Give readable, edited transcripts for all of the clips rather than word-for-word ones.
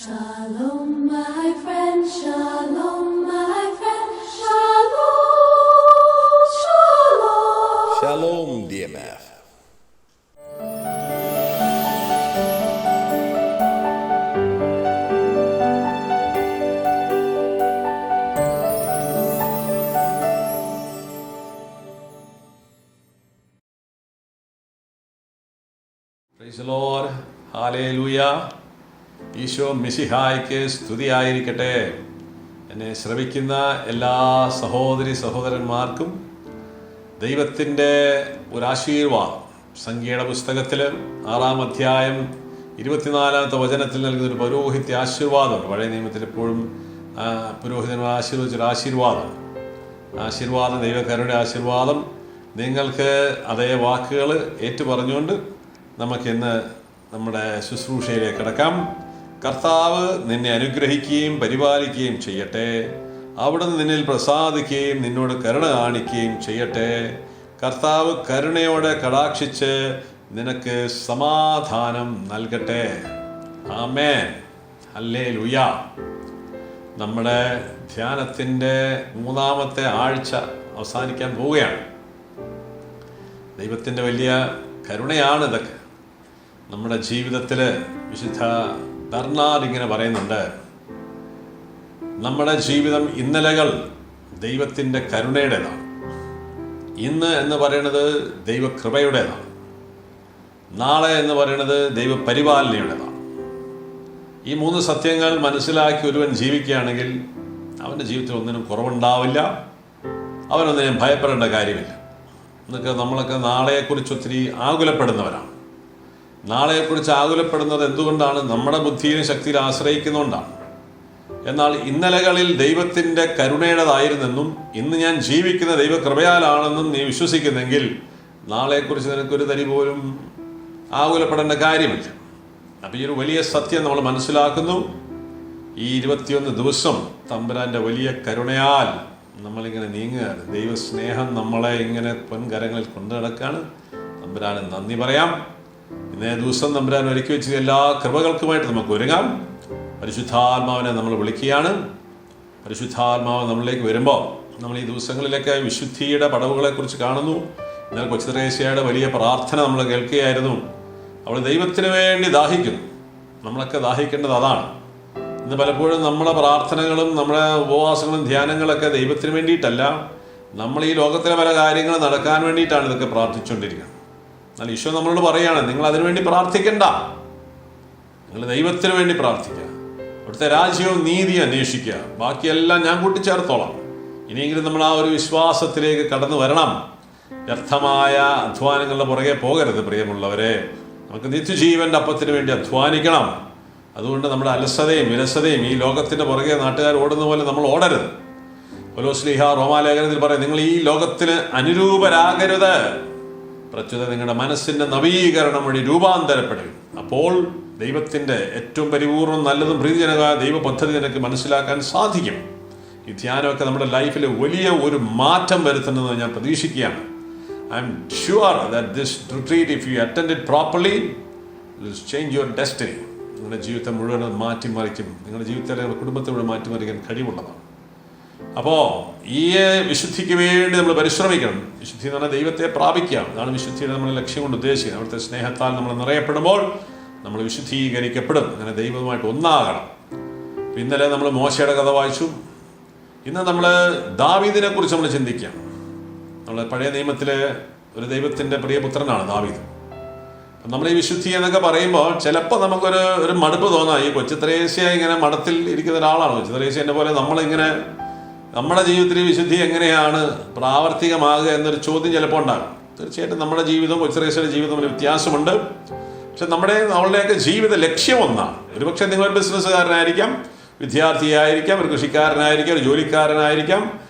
Shalom, my friend, shalom, my friend, shalom, shalom. Shalom, DMF. Praise the Lord. Hallelujah. Isho മിശിഹായ്ക്ക് സ്തുതിയായിരിക്കട്ടെ. എന്നെ ശ്രവിക്കുന്ന എല്ലാ സഹോദരി സഹോദരന്മാർക്കും ദൈവത്തിൻ്റെ ഒരാശീർവാദം സംഖ്യയുടെ പുസ്തകത്തിൽ 6-ാം അധ്യായം 24-ാമത്തെ വചനത്തിൽ നൽകുന്നൊരു പൗരോഹിത്യ ആശീർവാദമുണ്ട്. പഴയ നിയമത്തിൽ എപ്പോഴും പുരോഹിതന്മാർ ആശീർവദിച്ചൊരു ആശീർവാദം ദൈവക്കാരുടെ ആശീർവാദം. നിങ്ങൾക്ക് അതേ വാക്കുകൾ ഏറ്റുപറഞ്ഞുകൊണ്ട് നമുക്കിന്ന് നമ്മുടെ ശുശ്രൂഷയിലേക്ക് കടക്കാം. കർത്താവ് നിന്നെ അനുഗ്രഹിക്കുകയും പരിപാലിക്കുകയും ചെയ്യട്ടെ. അവിടുന്ന് നിന്നിൽ പ്രസാദിക്കുകയും നിന്നോട് കരുണ കാണിക്കുകയും ചെയ്യട്ടെ. കർത്താവ് കരുണയോടെ കടാക്ഷിച്ച് നിനക്ക് സമാധാനം നൽകട്ടെ. ആമേൻ. ഹല്ലേലൂയ. നമ്മുടെ ധ്യാനത്തിൻ്റെ 3-ാമത്തെ ആഴ്ച അവസാനിക്കാൻ പോവുകയാണ്. ദൈവത്തിൻ്റെ വലിയ കരുണയാണ് ഇതൊക്കെ. നമ്മുടെ ജീവിതത്തിൽ വിശുദ്ധ ബെർണാഡ് ഇങ്ങനെ പറയുന്നുണ്ട്, നമ്മുടെ ജീവിതം ഇന്നലകൾ ദൈവത്തിൻ്റെ കരുണയുടേതാണ്, ഇന്ന് എന്ന് പറയുന്നത് ദൈവകൃപയുടേതാണ്, നാളെ എന്ന് പറയുന്നത് ദൈവപരിപാലനയുടേതാണ്. ഈ 3 സത്യങ്ങൾ മനസ്സിലാക്കി ഒരുവൻ ജീവിക്കുകയാണെങ്കിൽ അവൻ്റെ ജീവിതത്തിൽ ഒന്നിനും കുറവുണ്ടാവില്ല, അവനൊന്നിനും ഭയപ്പെടേണ്ട കാര്യമില്ല. എന്നൊക്കെ നമ്മളൊക്കെ നാളെക്കുറിച്ച് ഒത്തിരി ആകുലപ്പെടുന്നവരാണ്. നാളെക്കുറിച്ച് ആകുലപ്പെടുന്നത് എന്തുകൊണ്ടാണ്? നമ്മുടെ ബുദ്ധിയിലും ശക്തിയിലും ആശ്രയിക്കുന്നതുകൊണ്ടാണ്. എന്നാൽ ഇന്നലകളിൽ ദൈവത്തിൻ്റെ കരുണയുടേതായിരുന്നെന്നും ഇന്ന് ഞാൻ ജീവിക്കുന്ന ദൈവകൃപയാലാണെന്നും നീ വിശ്വസിക്കുന്നെങ്കിൽ നാളെക്കുറിച്ച് നിനക്കൊരു തരി പോലും ആകുലപ്പെടേണ്ട കാര്യമില്ല. അപ്പോൾ ഈ ഒരു വലിയ സത്യം നമ്മൾ മനസ്സിലാക്കുന്നു. ഈ 21 ദിവസം തമ്പുരാൻ്റെ വലിയ കരുണയാൽ നമ്മളിങ്ങനെ നീങ്ങുകയാണ്. ദൈവസ്നേഹം നമ്മളെ ഇങ്ങനെ പൊൻകരങ്ങളിൽ കൊണ്ടു നടക്കുകയാണ്. തമ്പുരാന് നന്ദി പറയാം. ഇന്നേ ദിവസം തമ്പുരാൻ ഒരുക്കി വെച്ച എല്ലാ കൃപകൾക്കുമായിട്ട് നമുക്ക് ഒരുങ്ങാം. പരിശുദ്ധാത്മാവിനെ നമ്മൾ വിളിക്കുകയാണ്. പരിശുദ്ധാത്മാവ് നമ്മളിലേക്ക് വരുമ്പോൾ നമ്മൾ ഈ ദിവസങ്ങളിലൊക്കെ വിശുദ്ധിയുടെ പടവുകളെക്കുറിച്ച് കാണുന്നു. എന്നാൽ കൊച്ചു ത്രേസ്യയുടെ വലിയ പ്രാർത്ഥന നമ്മൾ കേൾക്കുകയായിരുന്നു. അവൾ ദൈവത്തിന് വേണ്ടി ദാഹിക്കുന്നു. നമ്മളൊക്കെ ദാഹിക്കേണ്ടത് അതാണ്. ഇന്ന് പലപ്പോഴും നമ്മുടെ പ്രാർത്ഥനകളും നമ്മുടെ ഉപവാസങ്ങളും ധ്യാനങ്ങളൊക്കെ ദൈവത്തിന് വേണ്ടിയിട്ടല്ല, നമ്മൾ ഈ ലോകത്തിലെ പല കാര്യങ്ങൾ നടക്കാൻ വേണ്ടിയിട്ടാണ് ഇതൊക്കെ പ്രാർത്ഥിച്ചുകൊണ്ടിരിക്കുന്നത്. എന്നാൽ ഈശോ നമ്മളോട് പറയുകയാണ്, നിങ്ങൾ അതിനു വേണ്ടി പ്രാർത്ഥിക്കണ്ട, നിങ്ങൾ ദൈവത്തിന് വേണ്ടി പ്രാർത്ഥിക്കുക, അവിടുത്തെ രാജ്യവും നീതിയും അന്വേഷിക്കുക, ബാക്കിയെല്ലാം ഞാൻ കൂട്ടിച്ചേർത്തോളാം. ഇനിയെങ്കിലും നമ്മൾ ആ ഒരു വിശ്വാസത്തിലേക്ക് കടന്നു വരണം. വ്യർത്ഥമായ അധ്വാനങ്ങളുടെ പുറകെ പോകരുത് പ്രിയമുള്ളവരെ. നമുക്ക് നിത്യജീവൻ്റെ അപ്പത്തിന് വേണ്ടി അധ്വാനിക്കണം. അതുകൊണ്ട് നമ്മുടെ അലസതയും വിരസതയും ഈ ലോകത്തിൻ്റെ പുറകെ നാട്ടുകാർ ഓടുന്ന പോലെ നമ്മൾ ഓടരുത്. പൗലോസ്ലീഹ റോമാലേഖനത്തിൽ പറയും, നിങ്ങൾ ഈ ലോകത്തിന് അനുരൂപരാകരുത്, പ്രത്യുത നിങ്ങളുടെ മനസ്സിൻ്റെ നവീകരണം വഴി രൂപാന്തരപ്പെടും. അപ്പോൾ ദൈവത്തിൻ്റെ ഏറ്റവും പരിപൂർണ്ണം നല്ലതും പ്രീതിജനകമായ ദൈവ പദ്ധതി നിനക്ക് മനസ്സിലാക്കാൻ സാധിക്കും. ഈ ധ്യാനമൊക്കെ നമ്മുടെ ലൈഫിൽ വലിയ ഒരു മാറ്റം വരുത്തുന്നത് ഞാൻ പ്രതീക്ഷിക്കുകയാണ്. I'm sure that this retreat, if you attend it properly, will change your destiny. നിങ്ങളുടെ ജീവിതത്തെ മുഴുവൻ മാറ്റിമറിക്കും. നിങ്ങളുടെ ജീവിതത്തെ, നിങ്ങളുടെ കുടുംബത്തെ മുഴുവൻ മാറ്റിമറിക്കാൻ കഴിവുള്ളതാണ്. അപ്പോൾ ഈ വിശുദ്ധിക്ക് വേണ്ടി നമ്മൾ പരിശ്രമിക്കണം. വിശുദ്ധി എന്ന് പറഞ്ഞാൽ ദൈവത്തെ പ്രാപിക്കാം. അതാണ് വിശുദ്ധിയുടെ നമ്മൾ ലക്ഷ്യം കൊണ്ട് ഉദ്ദേശിക്കുന്നത്. അവിടുത്തെ സ്നേഹത്താൽ നമ്മൾ നിറയപ്പെടുമ്പോൾ നമ്മൾ വിശുദ്ധീകരിക്കപ്പെടും. അങ്ങനെ ദൈവവുമായിട്ട് ഒന്നാകണം. ഇന്നലെ നമ്മൾ മോശയുടെ കഥ വായിച്ചു. ഇന്ന് നമ്മൾ ദാവീദിനെ കുറിച്ച് നമ്മൾ ചിന്തിക്കാം. നമ്മൾ പഴയ നിയമത്തിലെ ഒരു ദൈവത്തിൻ്റെ പ്രിയപുത്രനാണ് ദാവീദ്. നമ്മൾ ഈ വിശുദ്ധി എന്നൊക്കെ പറയുമ്പോൾ ചിലപ്പോൾ നമുക്കൊരു മടുപ്പ് തോന്നാം. ഈ കൊച്ചു ത്രേസ്യ ഇങ്ങനെ മഠത്തിൽ ഇരിക്കുന്ന ഒരാളാണ്. കൊച്ചു ത്രേസ്യൻ്റെ പോലെ നമ്മളിങ്ങനെ നമ്മുടെ ജീവിതത്തിൽ വിശുദ്ധി എങ്ങനെയാണ് പ്രാവർത്തികമാകുക എന്നൊരു ചോദ്യം ചിലപ്പോൾ ഉണ്ടാകും. തീർച്ചയായിട്ടും നമ്മുടെ ജീവിതവും കൊച്ചു ത്രേസ്യയുടെ ജീവിതവും തമ്മിൽ വ്യത്യാസമുണ്ട്. പക്ഷെ നമ്മളുടെയൊക്കെ ജീവിത ലക്ഷ്യം ഒന്നാണ്. ഒരുപക്ഷെ നിങ്ങളൊരു ബിസിനസ്സുകാരനായിരിക്കാം, വിദ്യാർത്ഥിയായിരിക്കാം, ഒരു കൃഷിക്കാരനായിരിക്കാം, ഒരു ജോലിക്കാരനായിരിക്കാം,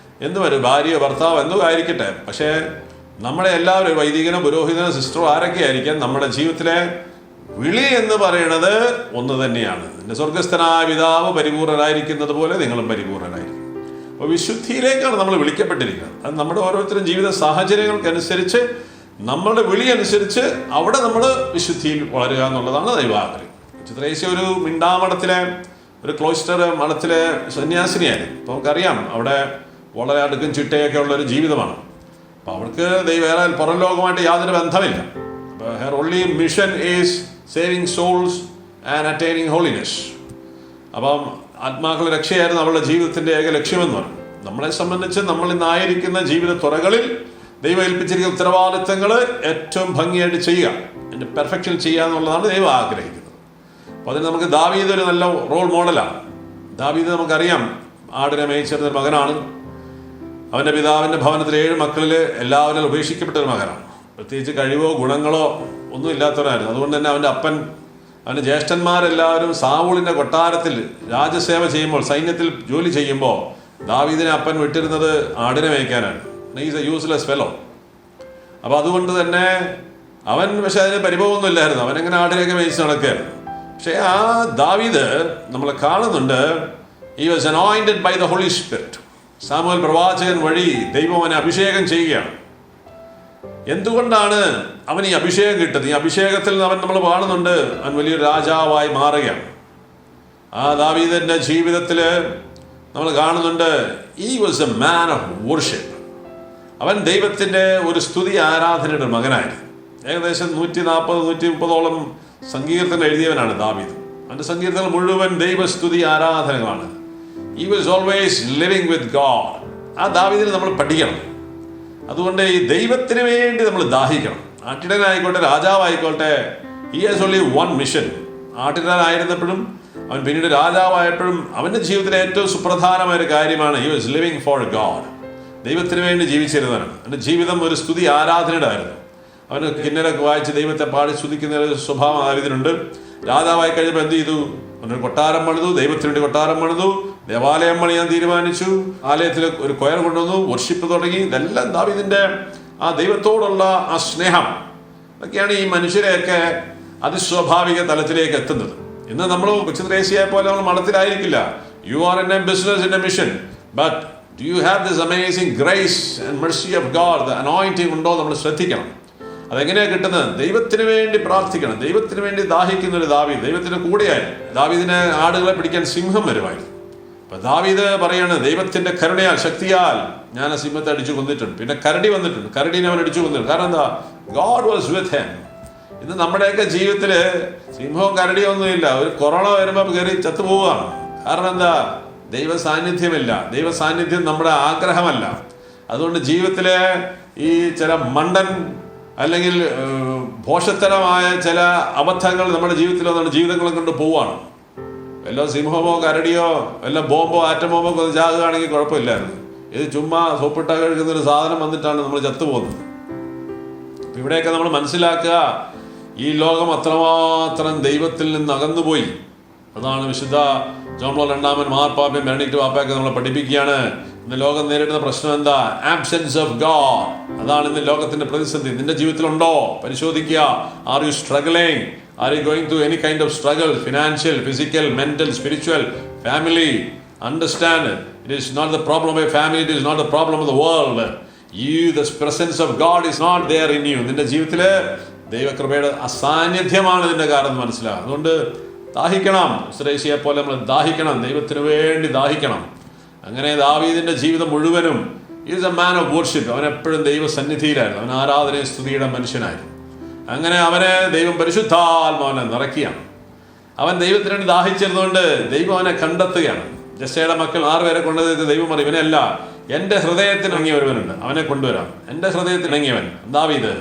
എന്തും ഒരു ഭാര്യയോ ഭർത്താവോ എന്തോ ആയിരിക്കട്ടെ. പക്ഷേ നമ്മളെ എല്ലാവരും വൈദികനോ പുരോഹിതനോ സിസ്റ്ററോ ആരൊക്കെ ആയിരിക്കാം, നമ്മുടെ ജീവിതത്തിലെ വിളി എന്ന് പറയുന്നത് ഒന്ന് തന്നെയാണ്. എൻ്റെ സ്വർഗസ്ഥനായ പിതാവ് പരിപൂർണനായിരിക്കുന്നത് പോലെ നിങ്ങളും പരിപൂർണനായിരിക്കും. അപ്പോൾ വിശുദ്ധിയിലേക്കാണ് നമ്മൾ വിളിക്കപ്പെട്ടിരിക്കുന്നത്. അത് നമ്മുടെ ഓരോരുത്തരും ജീവിത സാഹചര്യങ്ങൾക്കനുസരിച്ച് നമ്മളുടെ വിളി അനുസരിച്ച് അവിടെ നമ്മൾ വിശുദ്ധിയിൽ വളരുക എന്നുള്ളതാണ് ദൈവാഗ്രഹം. ത്രേസ്യ ഒരു മിണ്ടാമഠത്തിലെ ഒരു ക്ലോസ്റ്റർ മഠത്തിലെ സന്യാസിനിയായിരുന്നു. അപ്പോൾ നമുക്കറിയാം അവിടെ വളരെ അടുക്കും ചിട്ടയൊക്കെ ഉള്ളൊരു ജീവിതമാണ്. അപ്പോൾ അവൾക്ക് വേറെ പുറം ലോകമായിട്ട് യാതൊരു ബന്ധമില്ല. അപ്പോൾ her only mission is saving souls and attaining holiness. അപ്പം ആത്മാക്കളുടെ രക്ഷയായിരുന്നു അവളുടെ ജീവിതത്തിൻ്റെ ഏക ലക്ഷ്യമെന്ന് പറഞ്ഞു. നമ്മളെ സംബന്ധിച്ച് നമ്മൾ ഇന്നായിരിക്കുന്ന ജീവിത തുറകളിൽ ദൈവം ഏൽപ്പിച്ചിരിക്കുന്ന ഉത്തരവാദിത്തങ്ങൾ ഏറ്റവും ഭംഗിയായിട്ട് ചെയ്യുക, അതിൻ്റെ പെർഫെക്ഷൻ ചെയ്യുക എന്നുള്ളതാണ് ദൈവം ആഗ്രഹിക്കുന്നത്. അപ്പോൾ അതിന് നമുക്ക് ദാവീദ് ഒരു നല്ല റോൾ മോഡലാണ്. ദാവീദ് നമുക്കറിയാം ആടിനെ മേയിച്ചിരുന്നൊരു മകനാണ്. അവൻ്റെ പിതാവിൻ്റെ ഭവനത്തിൽ 7 മക്കളിൽ എല്ലാവരും ഉപേക്ഷിക്കപ്പെട്ട ഒരു മകനാണ്. പ്രത്യേകിച്ച് കഴിവോ ഗുണങ്ങളോ ഒന്നും ഇല്ലാത്തവരായിരുന്നു. അതുകൊണ്ട് തന്നെ അവൻ്റെ ജ്യേഷ്ഠന്മാരെല്ലാവരും സാവൂളിൻ്റെ കൊട്ടാരത്തിൽ രാജസേവ ചെയ്യുമ്പോൾ, സൈന്യത്തിൽ ജോലി ചെയ്യുമ്പോൾ ദാവീദിനെ അപ്പൻ വിട്ടിരുന്നത് ആടിനെ മേയ്ക്കാനാണ്. Is a useless fellow. അപ്പോൾ അതുകൊണ്ട് തന്നെ അവൻ പക്ഷെ അതിന് പരിഭവമൊന്നും ഇല്ലായിരുന്നു. അവനെങ്ങനെ ആടിനെയൊക്കെ മേയിച്ച് നടക്കുകയായിരുന്നു. പക്ഷേ ആ ദാവീദ് നമ്മൾ കാണുന്നുണ്ട്, he was anointed by the Holy Spirit. Samuel പ്രവാചകൻ വഴി ദൈവം അവനെ അഭിഷേകം ചെയ്യുകയാണ്. എന്തുകൊണ്ടാണ് അവൻ ഈ അഭിഷേകം കിട്ടുന്നത്? ഈ അഭിഷേകത്തിൽ അവൻ നമ്മൾ കാണുന്നുണ്ട് അവൻ വലിയൊരു രാജാവായി മാറുകയാണ്. ആ ദാവീദിന്റെ ജീവിതത്തിൽ നമ്മൾ കാണുന്നുണ്ട് he was a man of worship. അവൻ ദൈവത്തിൻ്റെ ഒരു സ്തുതി ആരാധനയുടെ മകനായിരുന്നു. ഏകദേശം 140-130ഓളം സങ്കീർത്തനം എഴുതിയവനാണ് ദാവീദ്. അവൻ്റെ സങ്കീർത്തനം മുഴുവൻ ദൈവസ്തുതി ആരാധനകളാണ്. He was always living with God. ആ ദാവീദിനെ നമ്മൾ പഠിക്കണം. അതുകൊണ്ട് ഈ ദൈവത്തിന് വേണ്ടി നമ്മൾ ദാഹിക്കണം. ആട്ടിടനായിക്കോട്ടെ രാജാവായിക്കോട്ടെ, he has only one mission. ആട്ടിടനായിരുന്നപ്പോഴും അവൻ പിന്നീട് രാജാവായപ്പോഴും അവൻ്റെ ജീവിതത്തിലെ ഏറ്റവും സുപ്രധാനമായ ഒരു കാര്യമാണ് he was living for God. ദൈവത്തിന് വേണ്ടി ജീവിച്ചിരുന്നവനാണ്. അവൻ്റെ ജീവിതം ഒരു സ്തുതി ആരാധനയുടെ ആയിരുന്നു. അവന് കിന്നരൊക്കെ വായിച്ച് ദൈവത്തെ പാടി സ്തുതിക്കുന്ന ഒരു സ്വഭാവം ആവശ്യത്തിനുണ്ട്. രാജാവായി കഴിഞ്ഞപ്പോൾ എന്ത് ചെയ്തു? അവനൊരു കൊട്ടാരം പണിതു, ദൈവത്തിന് വേണ്ടി കൊട്ടാരം പണിതു, ദേവാലയം പണിയാൻ തീരുമാനിച്ചു, ആലയത്തിൽ ഒരു കൊയർ കൊണ്ടുവന്നു, വർഷിപ്പ് തുടങ്ങി. ഇതെല്ലാം ദാവീദിന്റെ ആ ദൈവത്തോടുള്ള ആ സ്നേഹം ഒക്കെയാണ് ഈ മനുഷ്യരെയൊക്കെ അതിസ്വാഭാവിക തലത്തിലേക്ക് എത്തുന്നത്. ഇന്ന് നമ്മൾ കൊച്ചുത്രേസ്യയെ പോലെ നമ്മൾ മഠത്തിലായിരിക്കില്ല. You are in a business, in a mission, but do you have this amazing grace and mercy of God? The anointing ഉണ്ടോ നമ്മൾ ശ്രദ്ധിക്കണം. അതെങ്ങനെയാണ് കിട്ടുന്നത്? ദൈവത്തിന് വേണ്ടി പ്രാർത്ഥിക്കണം, ദൈവത്തിന് വേണ്ടി ദാഹിക്കുന്ന ഒരു ദാവീദ് ദൈവത്തിന് കൂടെയായിരുന്നു. ദാവീദിനെ ആടുകളെ പിടിക്കാൻ സിംഹം വരുമായിരുന്നു. അപ്പൊ ദാവീദ് പറയാണ്, ദൈവത്തിന്റെ കരുണയാൽ ശക്തിയാൽ ഞാൻ ആ സിംഹത്തെ അടിച്ചു കൊന്നിട്ടുണ്ട്. പിന്നെ കരടി വന്നിട്ടുണ്ട്, കരടീനെ അവൻ അടിച്ചു കൊന്നിട്ടുണ്ട്. കാരണം എന്താ? God was with him. ഇന്ന് നമ്മുടെയൊക്കെ ജീവിതത്തിൽ സിംഹവും കരടിയും ഒന്നുമില്ല. ഒരു കൊറോണ വരുമ്പോൾ കയറി ചത്തുപോവുകയാണ്. കാരണം എന്താ? ദൈവ സാന്നിധ്യമില്ല. ദൈവ സാന്നിധ്യം നമ്മുടെ ആഗ്രഹമല്ല. അതുകൊണ്ട് ജീവിതത്തിലെ ഈ ചില മണ്ടൻ അല്ലെങ്കിൽ ഭോഷത്തരമായ ചില അബദ്ധങ്ങൾ നമ്മുടെ ജീവിതത്തിൽ നമ്മുടെ ജീവിതങ്ങളെ കൊണ്ട് പോവുകയാണ്. വല്ല സിംഹമോ കരടിയോ വല്ല ബോംബോ ആറ്റം ബോംബോ ഒന്ന് ചാകുകയാണെങ്കിൽ കുഴപ്പമില്ലായിരുന്നു. ഇത് ചുമ്മാ സോപ്പിട്ട കഴിക്കുന്ന ഒരു സാധനം വന്നിട്ടാണ് നമ്മൾ ചത്തുപോകുന്നത്. ഇവിടെയൊക്കെ നമ്മൾ മനസ്സിലാക്കുക, ഈ ലോകം അത്രമാത്രം ദൈവത്തിൽ നിന്ന് അകന്നുപോയി. അതാണ് വിശുദ്ധ ജോൺ പോൾ രണ്ടാമൻ മാർപ്പാപ്പയും ബെനഡിക്ട് പാപ്പയൊക്കെ നമ്മളെ പഠിപ്പിക്കുകയാണ്. ഇന്ന് ലോകം നേരിടുന്ന പ്രശ്നം എന്താ? Absence of God. അതാണ് ഇന്ന് ലോകത്തിന്റെ പ്രതിസന്ധി. നിന്റെ ജീവിതത്തിലുണ്ടോ? പരിശോധിക്കുക. Are you struggling? Are you going through any kind of struggle? Financial, physical, mental, spiritual, family. Understand, it is not the problem of a family, it is not the problem of the world. The presence of God is not there in you. നിന്റെ ജീവിതത്തില് ദൈവകൃപയുടെ അസാന്നിധ്യമാണ് ഇതിന്റെ കാരണം മനസ്സിലാകും. അതുകൊണ്ട് ദാഹിക്കണം. ശ്രേഷ്ഠയെ പോലെ നമ്മൾ ദാഹിക്കണം, ദൈവത്തിന് വേണ്ടി ദാഹിക്കണം. അങ്ങനെ ദാവീദിന്റെ ജീവിതം മുഴുവനും is a man of worship. അവൻ എപ്പോഴും ദൈവസന്നിധിയിലായിരുന്നു. അവൻ ആരാധനയും സ്തുതിയുടെ മനുഷ്യനായിരുന്നു. അങ്ങനെ അവനെ ദൈവം പരിശുദ്ധാത്മാവിനെ നിറയ്ക്കുകയാണ്. അവൻ ദൈവത്തിന് വേണ്ടി ദാഹിച്ചിരുന്നുകൊണ്ട് ദൈവം അവനെ കണ്ടെത്തുകയാണ്. ജസ്സയുടെ മക്കൾ 6 പേരെ കൊണ്ടുവരുന്നത് ദൈവം പറയും, ഇവനല്ല, എൻ്റെ ഹൃദയത്തിന് ഇണങ്ങിയ ഒരുവനുണ്ട്, അവനെ കൊണ്ടുവരാം. എൻ്റെ ഹൃദയത്തിന് ഇണങ്ങിയവൻ ദാവീദ്.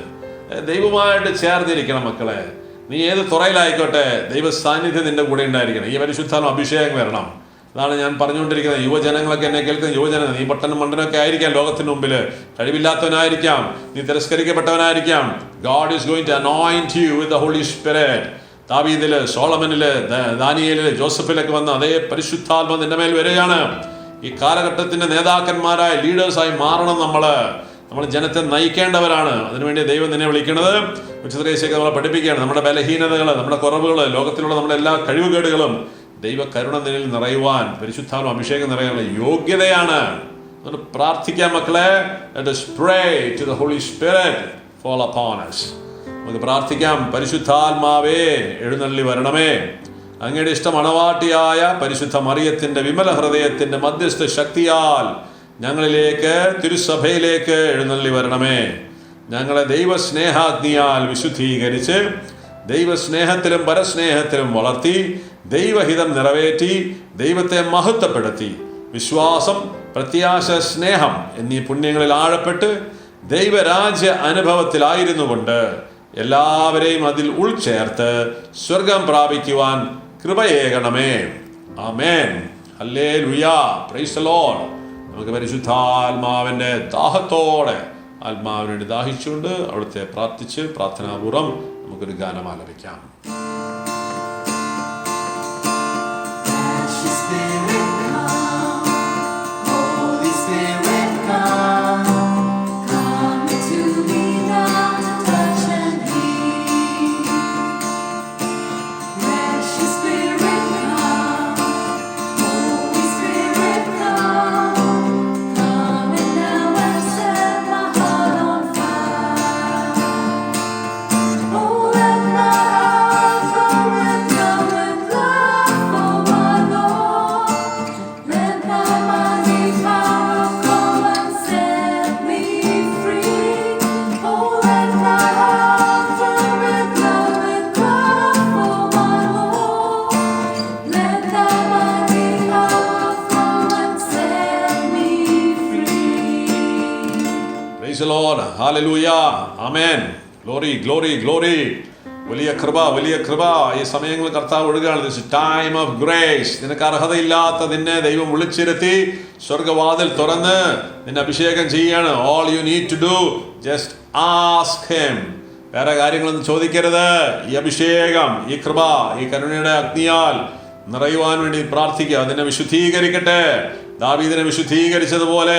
ദൈവമായിട്ട് ചേർന്നിരിക്കണം മക്കളെ. നീ ഏത് തുറയിലായിക്കോട്ടെ, ദൈവ സാന്നിധ്യം നിന്റെ കൂടെ ഉണ്ടായിരിക്കണം. ഈ പരിശുദ്ധാത്മ അഭിഷേകം വരണം. അതാണ് ഞാൻ പറഞ്ഞുകൊണ്ടിരിക്കുന്നത്. യുവജനങ്ങളൊക്കെ എന്നെ കേൾക്കുന്ന യുവജനം, നീ പൊട്ടനും മണ്ടനൊക്കെ ആയിരിക്കാം, ലോകത്തിന് മുമ്പിൽ കഴിവില്ലാത്തവനായിരിക്കാം, നീ തിരസ്കരിക്കപ്പെട്ടവനായിരിക്കാം. God is going to anoint you with the Holy Spirit. ദാവീദില്, സോളമനില്, ദാനിയേലില്, ജോസഫിലൊക്കെ വന്ന അതേ പരിശുദ്ധാത്മ നിന്റെ മേൽ വരികയാണ്. ഈ കാലഘട്ടത്തിന്റെ നേതാക്കന്മാരായ ലീഡേഴ്സായി മാറണം. നമ്മൾ ജനത്തെ നയിക്കേണ്ടവരാണ്. അതിനുവേണ്ടി ദൈവം നിന്നെ വിളിക്കുന്നത്. ഉച്ചത്രേശ്യൊക്കെ നമ്മളെ പഠിപ്പിക്കുകയാണ്. നമ്മുടെ ബലഹീനതകൾ, നമ്മുടെ കുറവുകൾ, ലോകത്തിലുള്ള നമ്മുടെ എല്ലാ കഴിവുകേടുകളും ദൈവ കരുണ നിന്നിൽ നിറയുവാൻ, പരിശുദ്ധാത്മ അഭിഷേകം നിറയാനുള്ള യോഗ്യതയാണ്. അതുകൊണ്ട് പ്രാർത്ഥിക്കാം മക്കളെ. Let us pray to the Holy Spirit fall upon us. നമുക്ക് പ്രാർത്ഥിക്കാം. പരിശുദ്ധാത്മാവേ എഴുന്നള്ളി വരണമേ. അങ്ങയുടെ ഇഷ്ട മണവാട്ടിയായ പരിശുദ്ധ മറിയത്തിൻ്റെ വിമല ഹൃദയത്തിൻ്റെ മധ്യസ്ഥ ശക്തിയാൽ ഞങ്ങളിലേക്ക് തിരുസഭയിലേക്ക് എഴുന്നള്ളി വരണമേ. ഞങ്ങളെ ദൈവസ്നേഹാഗ്നിയാൽ വിശുദ്ധീകരിച്ച് ദൈവസ്നേഹത്തിലും പരസ്നേഹത്തിലും വളർത്തി ദൈവഹിതം നിറവേറ്റി ദൈവത്തെ മഹത്വപ്പെടുത്തി വിശ്വാസം, പ്രത്യാശ, സ്നേഹം എന്നീ പുണ്യങ്ങളിൽ ആഴപ്പെട്ട് ദൈവരാജ്യ അനുഭവത്തിലായിരുന്നു കൊണ്ട് എല്ലാവരെയും അതിൽ ഉൾച്ചേർത്ത് സ്വർഗം പ്രാപിക്കുവാൻ കൃപയേകണമേ. ആമേൻ. ഹല്ലേലൂയ. Price the Lord. നമുക്ക് പരിശുദ്ധാത്മാവിൻ്റെ ദാഹത്തോടെ ആത്മാവിന് വേണ്ടി ദാഹിച്ചുകൊണ്ട് അവിടുത്തെ പ്രാർത്ഥിച്ച് പ്രാർത്ഥനാപൂർവ്വം നമുക്കൊരു ഗാനം ആലപിക്കാം. Praise the Lord. Hallelujah. Amen. Glory, glory, glory. വലിയ കൃപ, വലിയ കൃപ. ഈ സമയങ്ങളിൽ കർത്താവ് ഒഴുകുകയാണ്. This time of grace. നിനക്ക് അർഹതയില്ലാത്ത നിന്നെ ദൈവം വിളിച്ചിരുത്തി സ്വർഗവാതിൽ തുറന്ന് നിന്നെ അഭിഷേകം ചെയ്യാണ്. All you need to do just ask him. വേറെ കാര്യങ്ങളൊന്നും ചോദിക്കരുത്. ഈ അഭിഷേകം, ഈ കൃപ, ഈ കരുണയുടെ അഗ്നിയാൽ നിറയുവാൻ വേണ്ടി പ്രാർത്ഥിക്കുക. അതിനെ വിശുദ്ധീകരിക്കട്ടെ. ദാവീദിനെ വിശുദ്ധീകരിച്ചതുപോലെ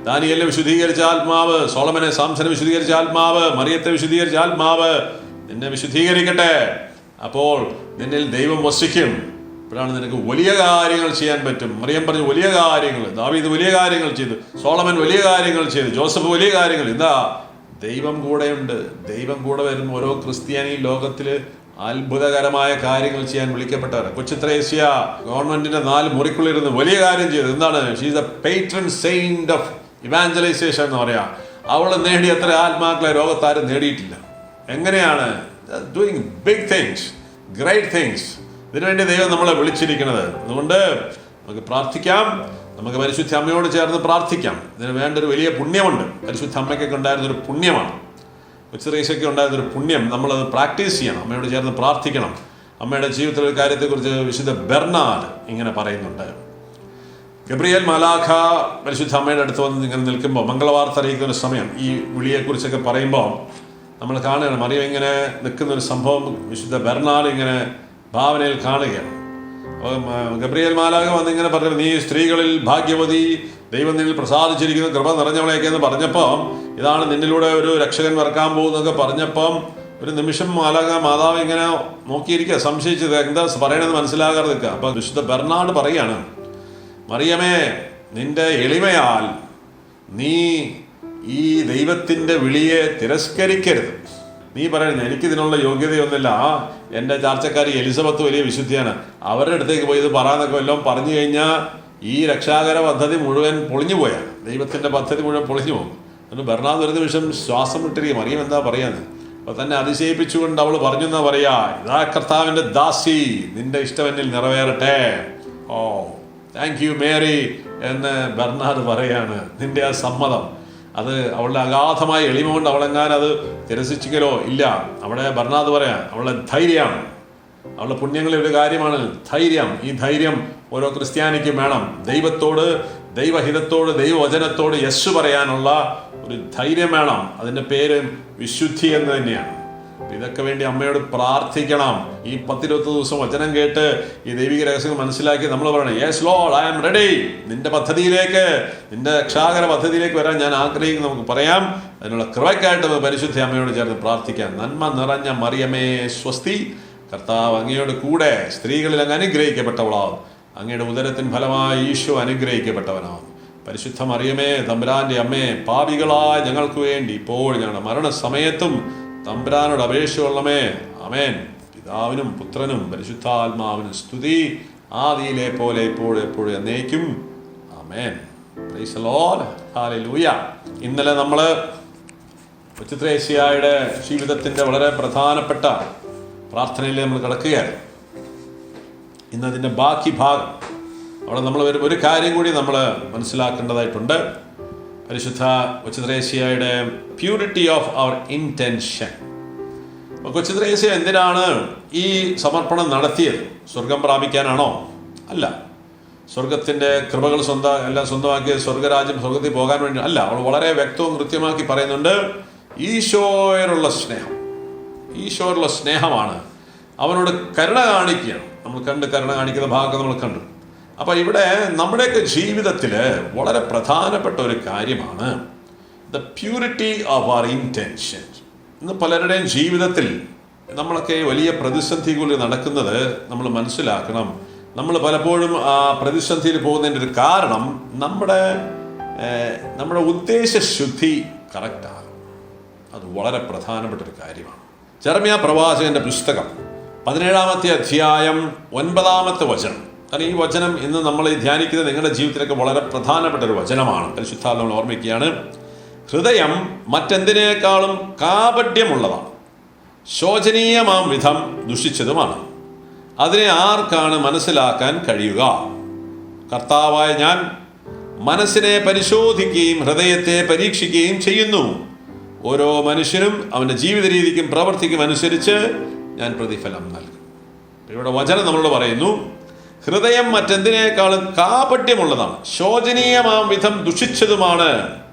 ദാനിയേലിനെ വിശുദ്ധീകരിച്ച ആത്മാവ്, സോളമനെ, സാംസനെ വിശുദ്ധീകരിച്ച ആത്മാവ്, മറിയത്തെ വിശുദ്ധീകരിച്ച ആത്മാവ് നിന്നെ വിശുദ്ധീകരിക്കട്ടെ. അപ്പോൾ നിന്നിൽ ദൈവം വസിക്കും. അപ്പോഴാണ് നിനക്ക് വലിയ കാര്യങ്ങൾ ചെയ്യാൻ പറ്റും. മറിയം പറഞ്ഞു വലിയ കാര്യങ്ങൾ, ദാവീദ് വലിയ കാര്യങ്ങൾ ചെയ്തു, സോളമൻ വലിയ കാര്യങ്ങൾ ചെയ്തു, ജോസഫ് വലിയ കാര്യങ്ങൾ. എന്താ? ദൈവം കൂടെയുണ്ട്. ദൈവം കൂടെ വരുമ്പോൾ ഓരോ ക്രിസ്ത്യാനി ലോകത്തിൽ അത്ഭുതകരമായ കാര്യങ്ങൾ ചെയ്യാൻ വിളിക്കപ്പെട്ടവർ. കൊച്ചു ത്രേസ്യ ഗവൺമെന്റിന്റെ 4 മുറിക്കുള്ളിരുന്ന് വലിയ കാര്യം ചെയ്തു. എന്താണ്? She is the patron saint of evangelisation എന്ന് പറയാം. അവൾ നേടിയ അത്ര ആത്മാക്കളെ ലോകത്താരും നേടിയിട്ടില്ല. എങ്ങനെയാണ്? Doing big things, great things. ഇതിനുവേണ്ടി ദൈവം നമ്മളെ വിളിച്ചിരിക്കുന്നത്. അതുകൊണ്ട് നമുക്ക് പ്രാർത്ഥിക്കാം. നമുക്ക് പരിശുദ്ധ അമ്മയോട് ചേർന്ന് പ്രാർത്ഥിക്കാം. ഇതിന് വേണ്ടൊരു വലിയ പുണ്യമുണ്ട്. പരിശുദ്ധ അമ്മയ്ക്കൊക്കെ ഉണ്ടായിരുന്നൊരു പുണ്യമാണ്, കൊച്ചുറേശയ്ക്ക് ഉണ്ടായിരുന്നൊരു പുണ്യം. നമ്മളത് പ്രാക്ടീസ് ചെയ്യണം. അമ്മയോട് ചേർന്ന് പ്രാർത്ഥിക്കണം. അമ്മയുടെ ജീവിതത്തിലെ കാര്യത്തെക്കുറിച്ച് വിശുദ്ധ ബെർണാഡ് ഇങ്ങനെ പറയുന്നുണ്ട്. ഗബ്രിയേൽ മാലാഖ പരിശുദ്ധ അമ്മയുടെ അടുത്ത് വന്ന് ഇങ്ങനെ നിൽക്കുമ്പോൾ, മംഗളവാർത്ത അറിയിക്കുന്ന സമയം, ഈ വിളിയെക്കുറിച്ചൊക്കെ പറയുമ്പോൾ നമ്മൾ കാണുകയാണ്. മറിയം ഇങ്ങനെ നിൽക്കുന്നൊരു സംഭവം വിശുദ്ധ ബെർണാഡ് ഇങ്ങനെ ഭാവനയിൽ കാണുകയാണ്. അപ്പോൾ ഗബ്രിയേൽ മാലാഖ വന്ന് ഇങ്ങനെ പറഞ്ഞു, നീ സ്ത്രീകളിൽ ഭാഗ്യവതി, ദൈവം നിന്നിൽ പ്രസാദിച്ചിരിക്കുന്നു, കൃപ നിറഞ്ഞവളേക്ക് എന്ന് പറഞ്ഞപ്പോൾ, ഇതാണ് നിന്നിലൂടെ ഒരു രക്ഷകൻ വരക്കാൻ പോകുന്നതൊക്കെ പറഞ്ഞപ്പം ഒരു നിമിഷം മാതാവ് ഇങ്ങനെ നോക്കിയിരിക്കുക, സംശയിച്ചത് എന്താ പറയണമെന്ന് മനസ്സിലാകാതെ നിൽക്കുക. അപ്പോൾ വിശുദ്ധ ബെർണാഡ് പറയാണ്, മറിയമേ, നിന്റെ എളിമയാൽ നീ ഈ ദൈവത്തിൻ്റെ വിളിയെ തിരസ്കരിക്കരുത്. നീ പറയുന്നത് എനിക്കിതിനുള്ള യോഗ്യതയൊന്നുമില്ല, എൻ്റെ ചാർച്ചക്കാരി എലിസബത്ത് വലിയ വിശുദ്ധിയാണ്, അവരുടെ അടുത്തേക്ക് പോയി ഇത് പറയാന്നൊക്കെ വല്ലതും പറഞ്ഞു കഴിഞ്ഞാൽ ഈ രക്ഷാകര പദ്ധതി മുഴുവൻ പൊളിഞ്ഞു പോയാൽ, ദൈവത്തിൻ്റെ പദ്ധതി മുഴുവൻ പൊളിഞ്ഞു പോകും. അതുകൊണ്ട് ബെർണാഡ് ഒരു നിമിഷം ശ്വാസം വിട്ടിരിക്കും. മറിയം എന്താ പറയാന്ന്? അപ്പോൾ തന്നെ അതിശയിപ്പിച്ചുകൊണ്ട് അവൾ പറഞ്ഞു എന്നാ പറയാ, ഇതാ കർത്താവിൻ്റെ ദാസി, നിന്റെ ഇഷ്ടം എന്നിൽ നിറവേറട്ടെ. ഓ താങ്ക് യു മേരി എന്ന് ബെർണാഡ് പറയാണ്. നിന്റെ ആ സമ്മതം, അത് അവളുടെ അഗാധമായ എളിമ കൊണ്ട് അവളെങ്ങാനും അത് തിരസിച്ചിക്കലോ ഇല്ല. അവിടെ ബെർണാഡ് പറയാം, അവളുടെ ധൈര്യമാണ്, അവളുടെ പുണ്യങ്ങളിൽ ഒരു കാര്യമാണ് ധൈര്യം. ഈ ധൈര്യം ഓരോ ക്രിസ്ത്യാനിക്കും വേണം. ദൈവത്തോട്, ദൈവഹിതത്തോട്, ദൈവവചനത്തോട് യെസ് പറയാനുള്ള ഒരു ധൈര്യം വേണം. അതിൻ്റെ പേര് വിശുദ്ധി എന്ന് തന്നെയാണ്. ഇതൊക്കെ വേണ്ടി അമ്മയോട് പ്രാർത്ഥിക്കണം. ഈ 10-20 ദിവസം വചനം കേട്ട് ഈ ദൈവിക രഹസ്യങ്ങൾ മനസ്സിലാക്കി നമ്മൾ പറയണം, yes Lord, I am ready, നിന്റെ പദ്ധതിയിലേക്ക്, നിന്റെ രക്ഷാകര പദ്ധതിയിലേക്ക് വരാൻ ഞാൻ ആഗ്രഹിക്കുന്നു നമുക്ക് പറയാം. അതിനുള്ള കൃപയ്ക്കായിട്ട് പരിശുദ്ധ അമ്മയോട് ചേർന്ന് പ്രാർത്ഥിക്കാം. നന്മ നിറഞ്ഞ മറിയമേ സ്വസ്തി, കർത്താവ് അങ്ങയോട് കൂടെ സ്ത്രീകളിൽ അങ്ങ് അനുഗ്രഹിക്കപ്പെട്ടവളാവും, അങ്ങയുടെ ഉദരത്തിൻ ഫലമായി ഈശോ അനുഗ്രഹിക്കപ്പെട്ടവനാവും. പരിശുദ്ധ മറിയമേ, തമ്പുരാന്റെ അമ്മേ, പാപികളായ ഞങ്ങൾക്ക് വേണ്ടി ഇപ്പോൾ ഞങ്ങളുടെ മരണസമയത്തും തമ്പുരാനോട് അപേക്ഷ കൊള്ളമേ. ആമേൻ. പിതാവിനും പുത്രനും പരിശുദ്ധാത്മാവിനും സ്തുതി, ആദിയിലെ പോലെ ഇപ്പോഴും എപ്പോഴും എന്നേക്കും. Amen. Praise the Lord. Hallelujah. ഇന്നലെ നമ്മൾ കൊച്ചുത്രേസ്യയുടെ ജീവിതത്തിൻ്റെ വളരെ പ്രധാനപ്പെട്ട പ്രാർത്ഥനയിൽ നമ്മൾ കിടക്കുകയായിരുന്നു. ഇന്നതിൻ്റെ ബാക്കി ഭാഗം അവിടെ നമ്മൾ ഒരു കാര്യം കൂടി നമ്മൾ മനസ്സിലാക്കേണ്ടതായിട്ടുണ്ട്. പരിശുദ്ധ കൊച്ചുത്രേസ്യയുടെ purity of our intention. Kochuthresia എന്തിനാണ് ഈ സമർപ്പണം നടത്തിയത്? സ്വർഗം പ്രാപിക്കാനാണോ? അല്ല. സ്വർഗത്തിൻ്റെ കൃപകൾ എല്ലാം സ്വന്തമാക്കിയ സ്വർഗരാജ്യം, സ്വർഗത്തിൽ പോകാൻ വേണ്ടി അല്ല. അവൾ വളരെ വ്യക്തവും കൃത്യമാക്കി പറയുന്നുണ്ട്, ഈശോയോടുള്ള സ്നേഹമാണ്. അവനോട് കരുണ കാണിക്കുകയാണ്. നമ്മൾ കരുണ കാണിക്കുന്ന ഭാഗം നമ്മൾ കണ്ടു. അപ്പോൾ ഇവിടെ നമ്മുടെയൊക്കെ ജീവിതത്തിൽ വളരെ പ്രധാനപ്പെട്ട ഒരു കാര്യമാണ് the purity of our intention. ഇന്ന് പലരുടെയും ജീവിതത്തിൽ നമ്മളൊക്കെ വലിയ പ്രതിസന്ധികളിൽ നടക്കുന്നത് നമ്മൾ മനസ്സിലാക്കണം. നമ്മൾ പലപ്പോഴും ആ പ്രതിസന്ധിയിൽ പോകുന്നതിൻ്റെ ഒരു കാരണം നമ്മുടെ ഉദ്ദേശശുദ്ധി കറക്റ്റാകും. അത് വളരെ പ്രധാനപ്പെട്ട ഒരു കാര്യമാണ്. ജെറമ്യാ പ്രവാചകന്റെ പുസ്തകം 17-ാമത്തെ അധ്യായം 9-ാമത്തെ വചനം. കാരണം ഈ വചനം ഇന്ന് നമ്മൾ ധ്യാനിക്കുന്നത് നിങ്ങളുടെ ജീവിതത്തിലൊക്കെ വളരെ പ്രധാനപ്പെട്ട ഒരു വചനമാണ്. പരിശുദ്ധാത്മാവ് നമ്മൾ ഓർമ്മിക്കുകയാണ്, ഹൃദയം മറ്റെന്തിനേക്കാളും കാപട്യമുള്ളതാണ്, ശോചനീയമാം വിധം ദുഷിച്ചതുമാണ്. അതിനെ ആർക്കാണ് മനസ്സിലാക്കാൻ കഴിയുക? കർത്താവായ ഞാൻ മനസ്സിനെ പരിശോധിക്കുകയും ഹൃദയത്തെ പരീക്ഷിക്കുകയും ചെയ്യുന്നു. ഓരോ മനുഷ്യനും അവൻ്റെ ജീവിത രീതിക്കും പ്രവർത്തിക്കും അനുസരിച്ച് ഞാൻ പ്രതിഫലം നൽകും. ഇവിടെ വചനം നമ്മളോട് പറയുന്നു, ഹൃദയം മറ്റെന്തിനേക്കാളും കാപട്യമുള്ളതാണ്, ശോചനീയമാം വിധം ദുഷിച്ചതുമാണ്.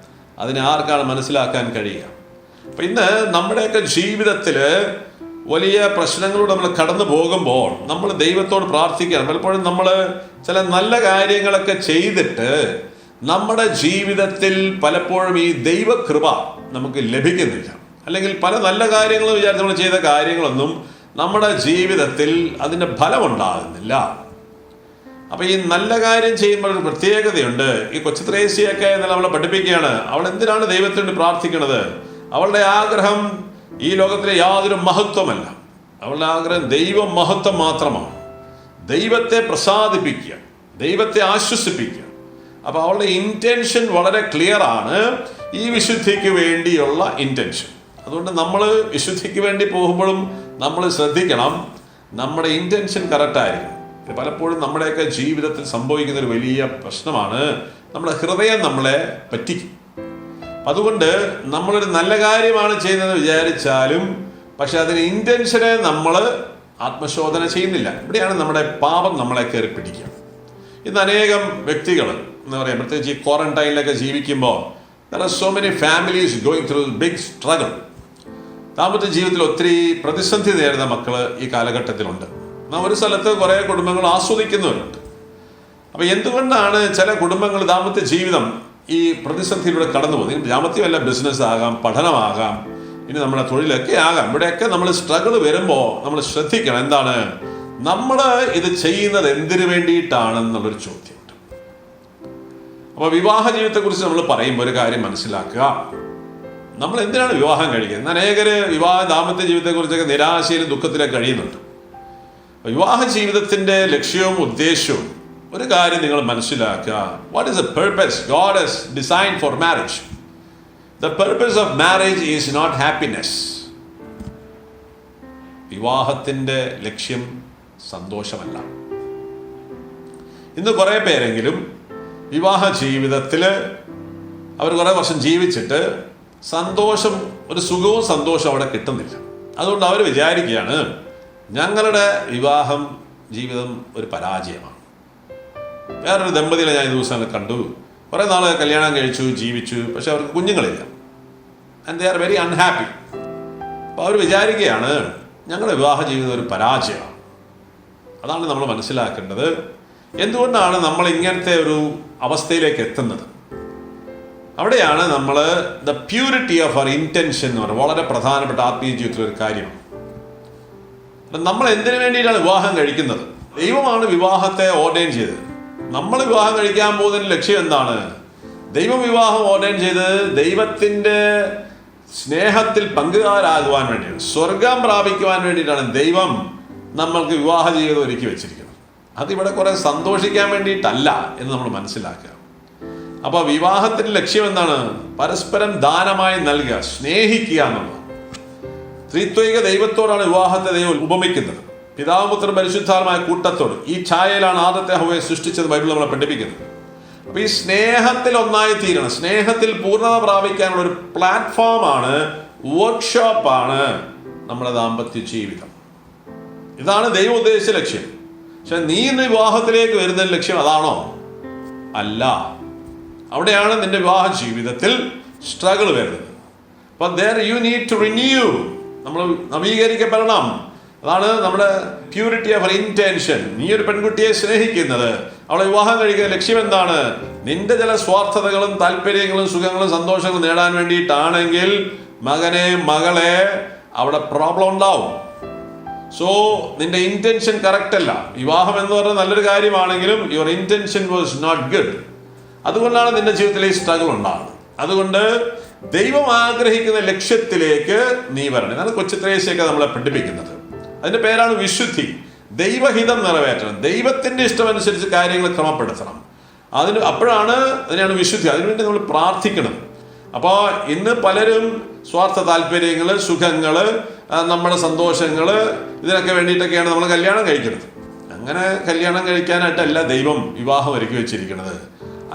അതിനെ ആർക്കാണ് മനസ്സിലാക്കാൻ കഴിയുക? അപ്പം ഇന്ന് നമ്മുടെയൊക്കെ ജീവിതത്തിൽ വലിയ പ്രശ്നങ്ങളോട് നമ്മൾ കടന്നു പോകുമ്പോൾ നമ്മൾ ദൈവത്തോട് പ്രാർത്ഥിക്കണം. പലപ്പോഴും നമ്മൾ ചില നല്ല കാര്യങ്ങളൊക്കെ ചെയ്തിട്ട് നമ്മുടെ ജീവിതത്തിൽ പലപ്പോഴും ഈ ദൈവകൃപ നമുക്ക് ലഭിക്കുന്നില്ല. അല്ലെങ്കിൽ പല നല്ല കാര്യങ്ങളും വിചാരിച്ച് നമ്മൾ ചെയ്ത കാര്യങ്ങളൊന്നും നമ്മുടെ ജീവിതത്തിൽ അതിൻ്റെ ഫലമുണ്ടാകുന്നില്ല. അപ്പം ഈ നല്ല കാര്യം ചെയ്യുമ്പോൾ ഒരു പ്രത്യേകതയുണ്ട്. ഈ കൊച്ചുത്രേസ്യയൊക്കെ നമ്മളെ പഠിപ്പിക്കുകയാണ്. അവൾ എന്തിനാണ് ദൈവത്തോട് പ്രാർത്ഥിക്കുന്നത്? അവളുടെ ആഗ്രഹം ഈ ലോകത്തിലെ യാതൊരു മഹത്വമല്ല. അവളുടെ ആഗ്രഹം ദൈവ മഹത്വം മാത്രമാണ്. ദൈവത്തെ പ്രസാദിപ്പിക്കുക, ദൈവത്തെ ആശ്വസിപ്പിക്കുക. അപ്പോൾ അവളുടെ ഇൻറ്റൻഷൻ വളരെ ക്ലിയർ ആണ്, ഈ വിശുദ്ധിക്ക് വേണ്ടിയുള്ള ഇൻറ്റൻഷൻ. അതുകൊണ്ട് നമ്മൾ വിശുദ്ധിക്ക് വേണ്ടി പോകുമ്പോഴും നമ്മൾ ശ്രദ്ധിക്കണം, നമ്മുടെ ഇൻറ്റൻഷൻ കറക്റ്റായിരിക്കും. പലപ്പോഴും നമ്മുടെയൊക്കെ ജീവിതത്തിൽ സംഭവിക്കുന്ന ഒരു വലിയ പ്രശ്നമാണ്, നമ്മുടെ ഹൃദയം നമ്മളെ പറ്റിക്കും. അതുകൊണ്ട് നമ്മളൊരു നല്ല കാര്യമാണ് ചെയ്യുന്നതെന്ന് വിചാരിച്ചാലും പക്ഷെ അതിന് ഇൻറ്റൻഷനെ നമ്മൾ ആത്മശോധന ചെയ്യുന്നില്ല. ഇവിടെയാണ് നമ്മുടെ പാപം നമ്മളെ കയറി പിടിക്കുക. ഇന്ന് അനേകം വ്യക്തികൾ എന്താ പറയുക, പ്രത്യേകിച്ച് ഈ ക്വാറന്റൈനിലൊക്കെ ജീവിക്കുമ്പോൾ there are so many families going through big struggle. ദാമ്പത്യ ജീവിതത്തിൽ ഒത്തിരി പ്രതിസന്ധി നേരിടുന്ന മക്കൾ ഈ കാലഘട്ടത്തിലുണ്ട്. ഒരു സ്ഥലത്ത് കുറേ കുടുംബങ്ങൾ ആസ്വദിക്കുന്നവരുണ്ട്. അപ്പം എന്തുകൊണ്ടാണ് ചില കുടുംബങ്ങൾ ദാമ്പത്യ ജീവിതം ഈ പ്രതിസന്ധിയിലൂടെ കടന്നു പോകുന്നത്? ദാമ്പത്യമല്ല, ബിസിനസ് ആകാം, പഠനമാകാം, ഇനി നമ്മുടെ തൊഴിലൊക്കെ ആകാം. ഇവിടെയൊക്കെ നമ്മൾ സ്ട്രഗിൾ വരുമ്പോൾ നമ്മൾ ശ്രദ്ധിക്കണം, എന്താണ് നമ്മൾ ഇത് ചെയ്യുന്നത് എന്തിനു വേണ്ടിയിട്ടാണെന്നുള്ളൊരു ചോദ്യമുണ്ട്. അപ്പോൾ വിവാഹ ജീവിതത്തെക്കുറിച്ച് നമ്മൾ പറയുമ്പോൾ ഒരു കാര്യം മനസ്സിലാക്കുക, നമ്മൾ എന്തിനാണ് വിവാഹം കഴിക്കുന്നത്? അനേകര് ദാമ്പത്യ ജീവിതത്തെക്കുറിച്ചൊക്കെ നിരാശയിലും ദുഃഖത്തിലൊക്കെ കഴിയുന്നുണ്ട്. വിവാഹ ജീവിതത്തിൻ്റെ ലക്ഷ്യവും ഉദ്ദേശവും ഒരു കാര്യം നിങ്ങൾ മനസ്സിലാക്കുക. What is the purpose God has designed for marriage? The purpose of marriage is not happiness. വിവാഹത്തിൻ്റെ ലക്ഷ്യം സന്തോഷമല്ല. ഇന്ന് കുറേ പേരെങ്കിലും വിവാഹ ജീവിതത്തിൽ അവർ കുറേ വർഷം ജീവിച്ചിട്ട് സന്തോഷം, ഒരു സുഖവും സന്തോഷവും അവിടെ കിട്ടുന്നില്ല. അതുകൊണ്ട് അവർ വിചാരിക്കുകയാണ്, ഞങ്ങളുടെ വിവാഹം ജീവിതം ഒരു പരാജയമാണ്. വേറൊരു ദമ്പതികളെ ഞാൻ ഈ ദിവസങ്ങൾ കണ്ടു, കുറേ നാൾ കല്യാണം കഴിച്ചു, ജീവിച്ചു, പക്ഷെ അവർക്ക് കുഞ്ഞുങ്ങളില്ല. And they are very unhappy. അപ്പോൾ അവർ വിചാരിക്കുകയാണ് ഞങ്ങളുടെ വിവാഹ ജീവിതം ഒരു പരാജയമാണ്. അതാണ് നമ്മൾ മനസ്സിലാക്കേണ്ടത്. എന്തുകൊണ്ടാണ് നമ്മൾ ഇങ്ങനത്തെ ഒരു അവസ്ഥയിലേക്ക് എത്തുന്നത്? അവിടെയാണ് നമ്മൾ the purity of our intention എന്ന് പറയുന്നത് വളരെ പ്രധാനപ്പെട്ട ആത്മീയ ജീവിതത്തിലൊരു കാര്യമാണ്. നമ്മൾ എന്തിനു വേണ്ടിയിട്ടാണ് വിവാഹം കഴിക്കുന്നത്? ദൈവമാണ് വിവാഹത്തെ ഓർഡൈൻ ചെയ്തത്. നമ്മൾ വിവാഹം കഴിക്കാൻ പോകുന്നതിന് ലക്ഷ്യം എന്താണ്? ദൈവം വിവാഹം ഓർഡൈൻ ചെയ്തത് ദൈവത്തിൻ്റെ സ്നേഹത്തിൽ പങ്കുകാരാകുവാൻ വേണ്ടിയാണ്, സ്വർഗം പ്രാപിക്കുവാൻ വേണ്ടിയിട്ടാണ് ദൈവം നമ്മൾക്ക് വിവാഹ ജീവിതം ഒരുക്കി വെച്ചിരിക്കുന്നത്. അതിവിടെ കുറെ സന്തോഷിക്കാൻ വേണ്ടിയിട്ടല്ല എന്ന് നമ്മൾ മനസ്സിലാക്കുക. അപ്പോൾ വിവാഹത്തിന്റെ ലക്ഷ്യം എന്താണ്? പരസ്പരം ദാനമായി നൽകുക, സ്നേഹിക്കുക എന്നുള്ളത്. ത്രിത്വൈക ദൈവത്തോടാണ് വിവാഹത്തെ ദൈവം ഉപമിക്കുന്നത്. പിതാവ് പുത്രൻ പരിശുദ്ധാത്മായ കൂട്ടത്തോട്. ഈ ഛായയിലാണ് ആദ്യത്തെ ഹവ്വയെ സൃഷ്ടിച്ചത് ബൈബിൾ നമ്മളെ പഠിപ്പിക്കുന്നത്. അപ്പൊ ഈ സ്നേഹത്തിൽ ഒന്നായി തീരണം, സ്നേഹത്തിൽ പൂർണ്ണത പ്രാപിക്കാനുള്ള ഒരു പ്ലാറ്റ്ഫോമാണ്, വർക്ക്ഷോപ്പാണ് നമ്മുടെ ദാമ്പത്യ ജീവിതം. ഇതാണ് ദൈവം ഉദ്ദേശിച്ച ലക്ഷ്യം. പക്ഷെ നീ ഇന്ന് വിവാഹത്തിലേക്ക് വരുന്ന ലക്ഷ്യം അതാണോ? അല്ല. അവിടെയാണ് നിന്റെ വിവാഹ ജീവിതത്തിൽ സ്ട്രഗിൾ വരുന്നത്. അപ്പൊ there you need to renew. നമ്മൾ നവീകരിക്കപ്പെടണം. അതാണ് നമ്മുടെ പ്യൂരിറ്റി ഓഫ് ഇന്റൻഷൻ. നീ ഒരു പെൺകുട്ടിയെ സ്നേഹിക്കുന്നത്, അവളെ വിവാഹം കഴിക്കുന്ന ലക്ഷ്യം എന്താണ്? നിന്റെ ചില സ്വാർത്ഥതകളും താല്പര്യങ്ങളും സുഖങ്ങളും സന്തോഷങ്ങളും നേടാൻ വേണ്ടിയിട്ടാണെങ്കിൽ മകനെ മകളെ അവിടെ പ്രോബ്ലം ഉണ്ടാവും. സോ നിന്റെ ഇന്റൻഷൻ കറക്റ്റ് അല്ല. വിവാഹം എന്ന് പറഞ്ഞാൽ നല്ലൊരു കാര്യമാണെങ്കിലും your intention was not good. അതുകൊണ്ടാണ് നിന്റെ ജീവിതത്തിൽ ഈ സ്ട്രഗിൾ ഉണ്ടാകുന്നത്. അതുകൊണ്ട് ദൈവം ആഗ്രഹിക്കുന്ന ലക്ഷ്യത്തിലേക്ക് നീ വരണം. ഇതാണ് കൊച്ചു ത്രേസ്യൊക്കെ നമ്മളെ പഠിപ്പിക്കുന്നത്. അതിന്റെ പേരാണ് വിശുദ്ധി. ദൈവഹിതം നിറവേറ്റണം, ദൈവത്തിന്റെ ഇഷ്ടമനുസരിച്ച് കാര്യങ്ങൾ ക്രമപ്പെടുത്തണം. അപ്പോഴാണ് അതിനാണ് വിശുദ്ധി. അതിനുവേണ്ടി നമ്മൾ പ്രാർത്ഥിക്കണം. അപ്പോൾ ഇന്ന് പലരും സ്വാർത്ഥ താല്പര്യങ്ങള്, സുഖങ്ങള്, നമ്മുടെ സന്തോഷങ്ങള്, ഇതിനൊക്കെ വേണ്ടിയിട്ടൊക്കെയാണ് നമ്മൾ കല്യാണം കഴിക്കുന്നത്. അങ്ങനെ കല്യാണം കഴിക്കാനായിട്ടല്ല ദൈവം വിവാഹം ഒരുക്കി വെച്ചിരിക്കുന്നത്.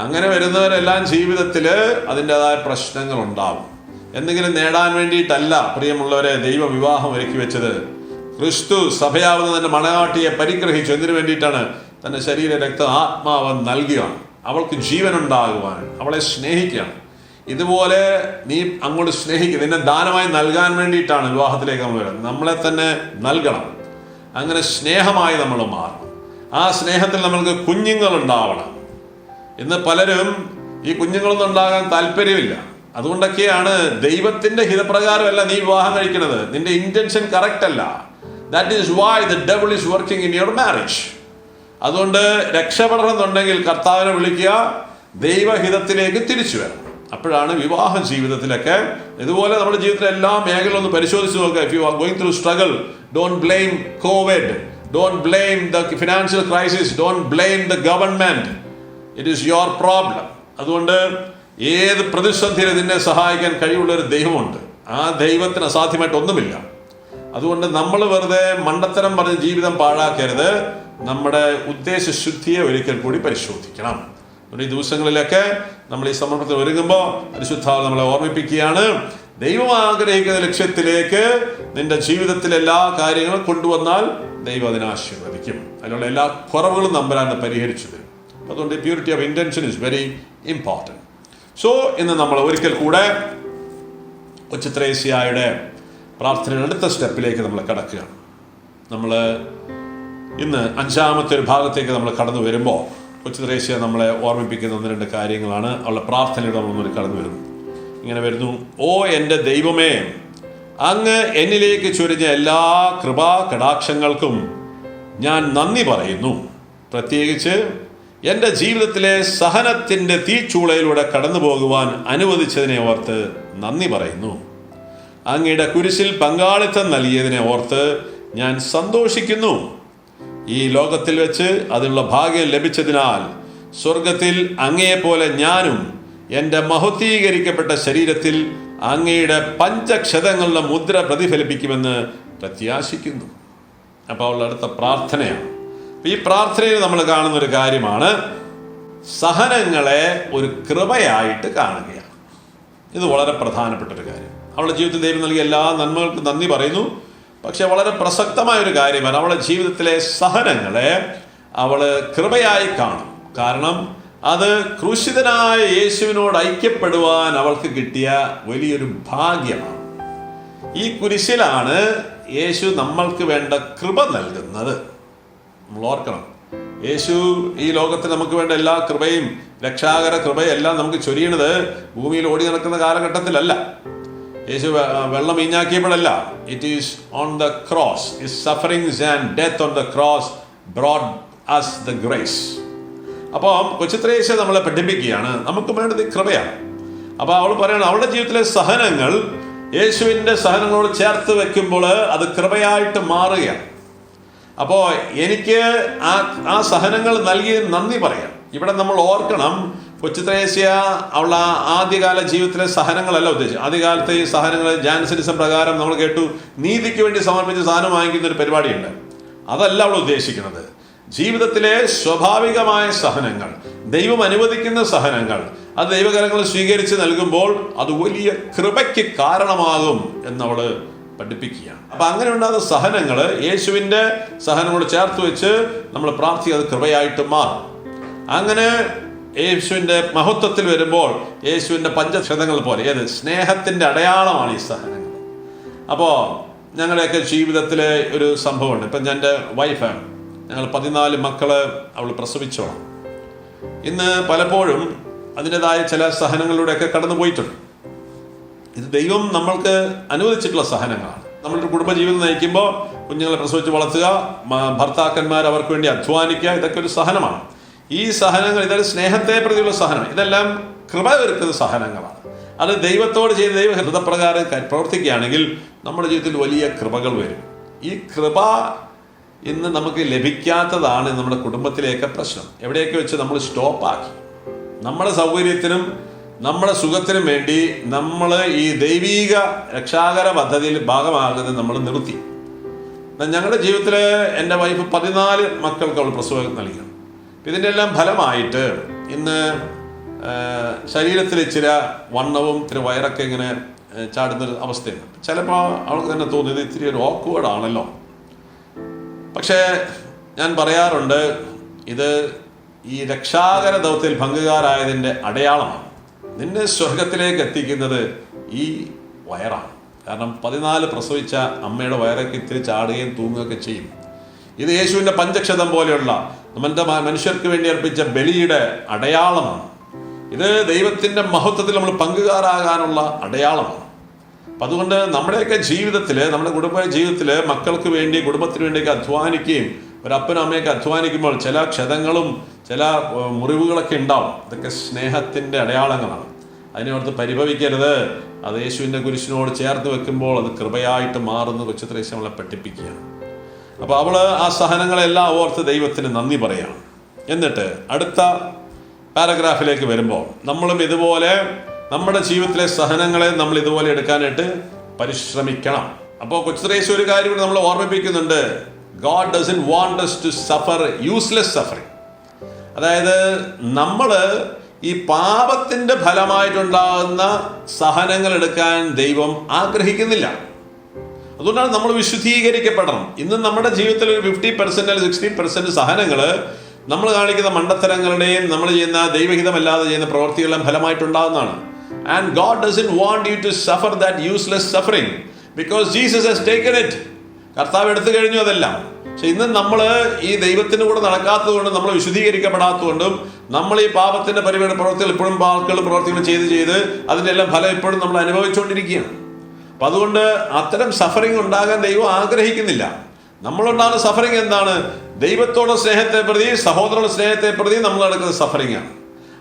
അങ്ങനെ വരുന്നവരെല്ലാം ജീവിതത്തിൽ അതിൻ്റെതായ പ്രശ്നങ്ങൾ ഉണ്ടാവും. എന്തെങ്കിലും നേടാൻ വേണ്ടിയിട്ടല്ല പ്രിയമുള്ളവരെ ദൈവം വിവാഹം ഒരുക്കി വെച്ചത്. ക്രിസ്തു സഭയാവുന്ന തന്റെ മണവാട്ടിയെ പരിഗ്രഹിച്ചു. എന്തിനു വേണ്ടിയിട്ടാണ്? തന്റെ ശരീര രക്ത ആത്മാവ് നൽകുകയാണ്, അവൾക്ക് ജീവൻ ഉണ്ടാകുവാൻ, അവളെ സ്നേഹിക്കുകയാണ്. ഇതുപോലെ നീ അങ്ങോട്ട് സ്നേഹിക്കുക, നിന്നെ ദാനമായി നൽകാൻ വേണ്ടിയിട്ടാണ് വിവാഹത്തിലേക്ക് നമ്മൾ വരുന്നത്. നമ്മളെ തന്നെ നൽകണം. അങ്ങനെ സ്നേഹമായി നമ്മൾ മാറണം. ആ സ്നേഹത്തിൽ നമ്മൾക്ക് കുഞ്ഞുങ്ങൾ ഉണ്ടാവണം. ഇന്ന് പലരും ഈ കുഞ്ഞുങ്ങളൊന്നും ഉണ്ടാകാൻ താല്പര്യമില്ല. അതുകൊണ്ടൊക്കെയാണ് ദൈവത്തിന്റെ ഹിതപ്രകാരമല്ല നീ വിവാഹം കഴിക്കുന്നത്. നിന്റെ ഇന്റൻഷൻ കറക്റ്റ് അല്ല. That is why the devil is working in your marriage. അതുകൊണ്ട് രക്ഷപ്പെടണമെന്നുണ്ടെങ്കിൽ കർത്താവിനെ വിളിക്കുക, ദൈവഹിതത്തിലേക്ക് തിരിച്ചു വരണം. അപ്പോഴാണ് വിവാഹ ജീവിതത്തിലൊക്കെ ഇതുപോലെ നമ്മുടെ ജീവിതത്തിലെ എല്ലാ മേഖലകളും ഒന്ന് പരിശോധിച്ച് നോക്കുക. If you are going through struggle, don't blame Covid, don't blame the financial crisis, don't blame the government. It is your problem. അതുകൊണ്ട് ഏത് പ്രതിസന്ധിയിൽ നിന്നെ സഹായിക്കാൻ കഴിവുള്ള ഒരു ദൈവമുണ്ട്. ആ ദൈവത്തിന് അസാധ്യമായിട്ട് ഒന്നുമില്ല. അതുകൊണ്ട് നമ്മൾ വെറുതെ മണ്ടത്തരം പറഞ്ഞ് ജീവിതം പാഴാക്കരുത്. നമ്മുടെ ഉദ്ദേശശുദ്ധിയെ ഒരിക്കൽ കൂടി പരിശോധിക്കണം. ഈ ദിവസങ്ങളിലൊക്കെ നമ്മൾ ഈ സമർപ്പണത്തിൽ ഒരുങ്ങുമ്പോൾ പരിശുദ്ധാത്മാവ് നമ്മളെ ഓർമ്മിപ്പിക്കുകയാണ്, ദൈവം ആഗ്രഹിക്കുന്ന ലക്ഷ്യത്തിലേക്ക് നിന്റെ ജീവിതത്തിലെ എല്ലാ കാര്യങ്ങളും കൊണ്ടുവന്നാൽ ദൈവം അതിനെ ആശീർവദിക്കും. അതിനുള്ള എല്ലാ കുറവുകളും നമ്പരാണ് പരിഹരിച്ചു തരും. അതുകൊണ്ട് purity of intention is very important. So ഇന്ന് നമ്മൾ ഒരിക്കൽ കൂടെ കൊച്ചു ത്രേസ്യയുടെ പ്രാർത്ഥനയുടെ അടുത്ത സ്റ്റെപ്പിലേക്ക് നമ്മൾ കടക്കുകയാണ്. നമ്മൾ ഇന്ന് 5ാമത്തെ ഒരു ഭാഗത്തേക്ക് നമ്മൾ കടന്നു വരുമ്പോൾ കൊച്ചു ത്രേസ്യ നമ്മളെ ഓർമ്മിപ്പിക്കുന്ന 1-2 കാര്യങ്ങളാണ്. അവളുടെ പ്രാർത്ഥനയുടെ നമ്മൾ കടന്നു വരുന്നു. ഇങ്ങനെ വരുന്നു: ഓ എൻ്റെ ദൈവമേ, അങ്ങ് എന്നിലേക്ക് ചൊരിഞ്ഞ എല്ലാ കൃപാ കടാക്ഷങ്ങൾക്കും ഞാൻ നന്ദി പറയുന്നു. പ്രത്യേകിച്ച് എൻ്റെ ജീവിതത്തിലെ സഹനത്തിൻ്റെ തീച്ചൂളയിലൂടെ കടന്നു പോകുവാൻ അനുവദിച്ചതിനെ ഓർത്ത് നന്ദി പറയുന്നു. അങ്ങയുടെ കുരിശിൽ പങ്കാളിത്തം നൽകിയതിനെ ഓർത്ത് ഞാൻ സന്തോഷിക്കുന്നു. ഈ ലോകത്തിൽ വെച്ച് അതിനുള്ള ഭാഗ്യം ലഭിച്ചതിനാൽ സ്വർഗത്തിൽ അങ്ങയെപ്പോലെ ഞാനും എൻ്റെ മഹത്വീകരിക്കപ്പെട്ട ശരീരത്തിൽ അങ്ങയുടെ പഞ്ചക്ഷതങ്ങളുടെ മുദ്ര പ്രതിഫലിപ്പിക്കുമെന്ന് പ്രത്യാശിക്കുന്നു. അപ്പോൾ അവളുടെ അടുത്ത പ്രാർത്ഥനയാണ്. ഈ പ്രാർത്ഥനയിൽ നമ്മൾ കാണുന്ന ഒരു കാര്യമാണ് സഹനങ്ങളെ ഒരു കൃപയായിട്ട് കാണുകയാണ്. ഇത് വളരെ പ്രധാനപ്പെട്ടൊരു കാര്യം. അവളുടെ ജീവിതത്തിൽ ദൈവം നൽകിയ എല്ലാ നന്മകൾക്കും നന്ദി പറയുന്നു. പക്ഷെ വളരെ പ്രസക്തമായൊരു കാര്യമാണ്, അവളുടെ ജീവിതത്തിലെ സഹനങ്ങളെ അവൾ കൃപയായി കാണും. കാരണം അത് ക്രൂശിതനായ യേശുവിനോട് ഐക്യപ്പെടുവാൻ അവൾക്ക് കിട്ടിയ വലിയൊരു ഭാഗ്യമാണ്. ഈ കുരിശിലാണ് യേശു നമ്മൾക്ക് വേണ്ട കൃപ നൽകുന്നത്. നമ്മൾ ഓർക്കണം, യേശു ഈ ലോകത്തിൽ നമുക്ക് വേണ്ട എല്ലാ കൃപയും രക്ഷാകര കൃപയെല്ലാം നമുക്ക് ചൊരിയണത് ഭൂമിയിൽ ഓടി നടക്കുന്ന കാലഘട്ടത്തിലല്ല. യേശു വെള്ളം വീഞ്ഞാക്കിയപ്പോഴല്ല. It is on the cross. His sufferings and death on the cross brought us the grace. അപ്പോൾ കൊച്ചു ത്രേസ്യ നമ്മളെ പഠിപ്പിക്കുകയാണ്, നമുക്ക് വേണ്ടത് കൃപയാണ്. അപ്പോൾ അവൾ പറയണം, അവളുടെ ജീവിതത്തിലെ സഹനങ്ങൾ യേശുവിൻ്റെ സഹനങ്ങളോട് ചേർത്ത് വെക്കുമ്പോൾ അത് കൃപയായിട്ട് മാറുകയാണ്. അപ്പോൾ എനിക്ക് ആ സഹനങ്ങൾ നൽകി നന്ദി പറയാം. ഇവിടെ നമ്മൾ ഓർക്കണം, കൊച്ചു ത്രേസ്യ അവളുടെ ആദ്യകാല ജീവിതത്തിലെ സഹനങ്ങളല്ല ഉദ്ദേശിച്ചത്. ആദ്യകാലത്തെ ഈ സഹനങ്ങൾ ജാൻസനിസം പ്രകാരം നമ്മൾ കേട്ടു, നീതിക്ക് വേണ്ടി സമർപ്പിച്ച് സാധനം വാങ്ങിക്കുന്ന ഒരു പരിപാടിയുണ്ട്. അതല്ല അവൾ ഉദ്ദേശിക്കുന്നത്. ജീവിതത്തിലെ സ്വാഭാവികമായ സഹനങ്ങൾ, ദൈവം അനുവദിക്കുന്ന സഹനങ്ങൾ, അത് ദൈവകരങ്ങൾ സ്വീകരിച്ച് നൽകുമ്പോൾ അത് വലിയ കൃപയ്ക്ക് കാരണമാകും എന്നവൾ പഠിപ്പിക്കുകയാണ്. അപ്പൊ അങ്ങനെ ഉണ്ടാകുന്ന സഹനങ്ങൾ യേശുവിൻ്റെ സഹനങ്ങളോട് ചേർത്ത് വെച്ച് നമ്മൾ പ്രാർത്ഥിക്കുക, അത് കൃപയായിട്ട് മാറും. അങ്ങനെ യേശുവിൻ്റെ മഹത്വത്തിൽ വരുമ്പോൾ യേശുവിൻ്റെ പഞ്ചക്ഷതങ്ങൾ പോലെ ഏത് സ്നേഹത്തിൻ്റെ അടയാളമാണ് ഈ സഹനങ്ങൾ. അപ്പോൾ ഞങ്ങളുടെയൊക്കെ ജീവിതത്തിലെ ഒരു സംഭവമുണ്ട്. ഇപ്പം എൻ്റെ വൈഫാണ്, ഞങ്ങൾ 14 മക്കള് അവൾ പ്രസവിച്ചോളാം. ഇന്ന് പലപ്പോഴും അതിൻ്റെതായ ചില സഹനങ്ങളിലൂടെയൊക്കെ കടന്നു പോയിട്ടുണ്ട്. ഇത് ദൈവം നമ്മൾക്ക് അനുവദിച്ചിട്ടുള്ള സഹനങ്ങളാണ്. നമ്മളൊരു കുടുംബജീവിതം നയിക്കുമ്പോൾ കുഞ്ഞുങ്ങളെ പ്രസവിച്ച് വളർത്തുക, ഭർത്താക്കന്മാർ അവർക്ക് വേണ്ടി അധ്വാനിക്കുക, ഇതൊക്കെ ഒരു സഹനമാണ്. ഈ സഹനങ്ങൾ ഇതെല്ലാം സ്നേഹത്തെ പ്രതിയുള്ള സഹനം, ഇതെല്ലാം കൃപ ഒരുക്കുന്ന സഹനങ്ങളാണ്. അത് ദൈവത്തോട് ചെയ്ത് ദൈവ ഹൃദയപ്രകാരം പ്രവർത്തിക്കുകയാണെങ്കിൽ നമ്മുടെ ജീവിതത്തിൽ വലിയ കൃപകൾ വരും. ഈ കൃപ ഇന്ന് നമുക്ക് ലഭിക്കാത്തതാണ് നമ്മുടെ കുടുംബത്തിലേക്ക് പ്രശ്നം. എവിടെയൊക്കെ വെച്ച് നമ്മൾ സ്റ്റോപ്പാക്കി, നമ്മുടെ സൗകര്യത്തിനും നമ്മുടെ സുഖത്തിനും വേണ്ടി നമ്മൾ ഈ ദൈവീക രക്ഷാകര പദ്ധതിയിൽ ഭാഗമാകുന്നത് നമ്മൾ നിർത്തി. ഞങ്ങളുടെ ജീവിതത്തിൽ എൻ്റെ വൈഫ് 14 മക്കൾക്ക് അവൾ പ്രസവം നൽകി. ഇതിൻ്റെ എല്ലാം ഫലമായിട്ട് ഇന്ന് ശരീരത്തിൽ ഇച്ചിരി വണ്ണവും ഇത്തിരി വയറൊക്കെ ഇങ്ങനെ ചാടുന്നൊരു അവസ്ഥയുണ്ട്. ചിലപ്പോൾ അവൾക്ക് തന്നെ തോന്നിയത് ഇത്തിരി ഒരു ഓക്വേർഡാണല്ലോ. പക്ഷേ ഞാൻ പറയാറുണ്ട്, ഇത് ഈ രക്ഷാകര ദൗത്യത്തിൽ പങ്കുകാരായതിൻ്റെ അടയാളമാണ്. നിന്നെ സ്വർഗത്തിലേക്ക് എത്തിക്കുന്നത് ഈ വയറാണ്. കാരണം 14 പ്രസവിച്ച അമ്മയുടെ വയറൊക്കെ ഇത്തിരി ചാടുകയും തൂങ്ങുകയൊക്കെ ചെയ്യും. ഇത് യേശുവിൻ്റെ പഞ്ചക്ഷതം പോലെയുള്ള നമ്മുടെ മനുഷ്യർക്ക് വേണ്ടി അർപ്പിച്ച ബലിയുടെ അടയാളമാണ്. ഇത് ദൈവത്തിൻ്റെ മഹത്വത്തിൽ നമ്മൾ പങ്കുകാരാകാനുള്ള അടയാളമാണ്. അപ്പം അതുകൊണ്ട് നമ്മുടെയൊക്കെ ജീവിതത്തിൽ, നമ്മുടെ കുടുംബ ജീവിതത്തിൽ മക്കൾക്ക് വേണ്ടി കുടുംബത്തിന് വേണ്ടിയൊക്കെ അധ്വാനിക്കുകയും ഒരപ്പനും അമ്മയൊക്കെ അധ്വാനിക്കുമ്പോൾ ചില ക്ഷതങ്ങളും ചില മുറിവുകളൊക്കെ ഉണ്ടാവും. ഇതൊക്കെ സ്നേഹത്തിൻ്റെ അടയാളങ്ങളാണ്. അതിനോർത്ത് പരിഭവിക്കരുത്. അത് യേശുവിൻ്റെ കുരിശിനോട് ചേർത്ത് വെക്കുമ്പോൾ അത് കൃപയായിട്ട് മാറുന്ന കൊച്ചു ത്രേസ്യ നമ്മളെ പഠിപ്പിക്കുകയാണ്. അപ്പോൾ അവൾ ആ സഹനങ്ങളെല്ലാം ഓർത്ത് ദൈവത്തിന് നന്ദി പറയാണ്. എന്നിട്ട് അടുത്ത പാരഗ്രാഫിലേക്ക് വരുമ്പോൾ നമ്മളും ഇതുപോലെ നമ്മുടെ ജീവിതത്തിലെ സഹനങ്ങളെ നമ്മൾ ഇതുപോലെ എടുക്കാനായിട്ട് പരിശ്രമിക്കണം. അപ്പോൾ കൊച്ചു ത്രേസ്യ ഒരു കാര്യം കൂടി നമ്മൾ ഓർമ്മിപ്പിക്കുന്നുണ്ട്. God doesn't want us to suffer useless suffering. അതായത് നമ്മൾ ഈ പാപത്തിൻ്റെ ഫലമായിട്ടുണ്ടാകുന്ന സഹനങ്ങൾ എടുക്കാൻ ദൈവം ആഗ്രഹിക്കുന്നില്ല. അതുകൊണ്ടാണ് നമ്മൾ വിശുദ്ധീകരിക്കപ്പെടണം. ഇന്ന് നമ്മുടെ ജീവിതത്തിൽ ഒരു 50% അല്ലെങ്കിൽ 60% സഹനങ്ങൾ നമ്മൾ കാണിക്കുന്ന മണ്ടത്തരങ്ങളുടെയും നമ്മൾ ചെയ്യുന്ന ദൈവഹിതമല്ലാതെ ചെയ്യുന്ന പ്രവൃത്തികളുടെ ഫലമായിട്ടുണ്ടാകുന്നതാണ്. And God doesn't want you to suffer that useless suffering because Jesus has taken it. കർത്താവ് എടുത്തു കഴിഞ്ഞു അതെല്ലാം. പക്ഷെ ഇന്ന് നമ്മൾ ഈ ദൈവത്തിൻ്റെ കൂടെ നടക്കാത്തതുകൊണ്ടും നമ്മൾ വിശുദ്ധീകരിക്കപ്പെടാത്തതുകൊണ്ടും നമ്മൾ ഈ പാപത്തിൻ്റെ പ്രവൃത്തികൾ ഇപ്പോഴും പ്രവർത്തികൾ ചെയ്ത് അതിൻ്റെ എല്ലാം ഫലം ഇപ്പോഴും നമ്മൾ അനുഭവിച്ചുകൊണ്ടിരിക്കുകയാണ്. അപ്പം അതുകൊണ്ട് അത്തരം സഫറിങ് ഉണ്ടാകാൻ ദൈവം ആഗ്രഹിക്കുന്നില്ല. നമ്മളുണ്ടാകുന്ന സഫറിങ് എന്താണ്? ദൈവത്തോടുള്ള സ്നേഹത്തെ പ്രതി, സഹോദരങ്ങളുടെ സ്നേഹത്തെ പ്രതി നമ്മൾ നടക്കുന്ന സഫറിങ് ആണ്.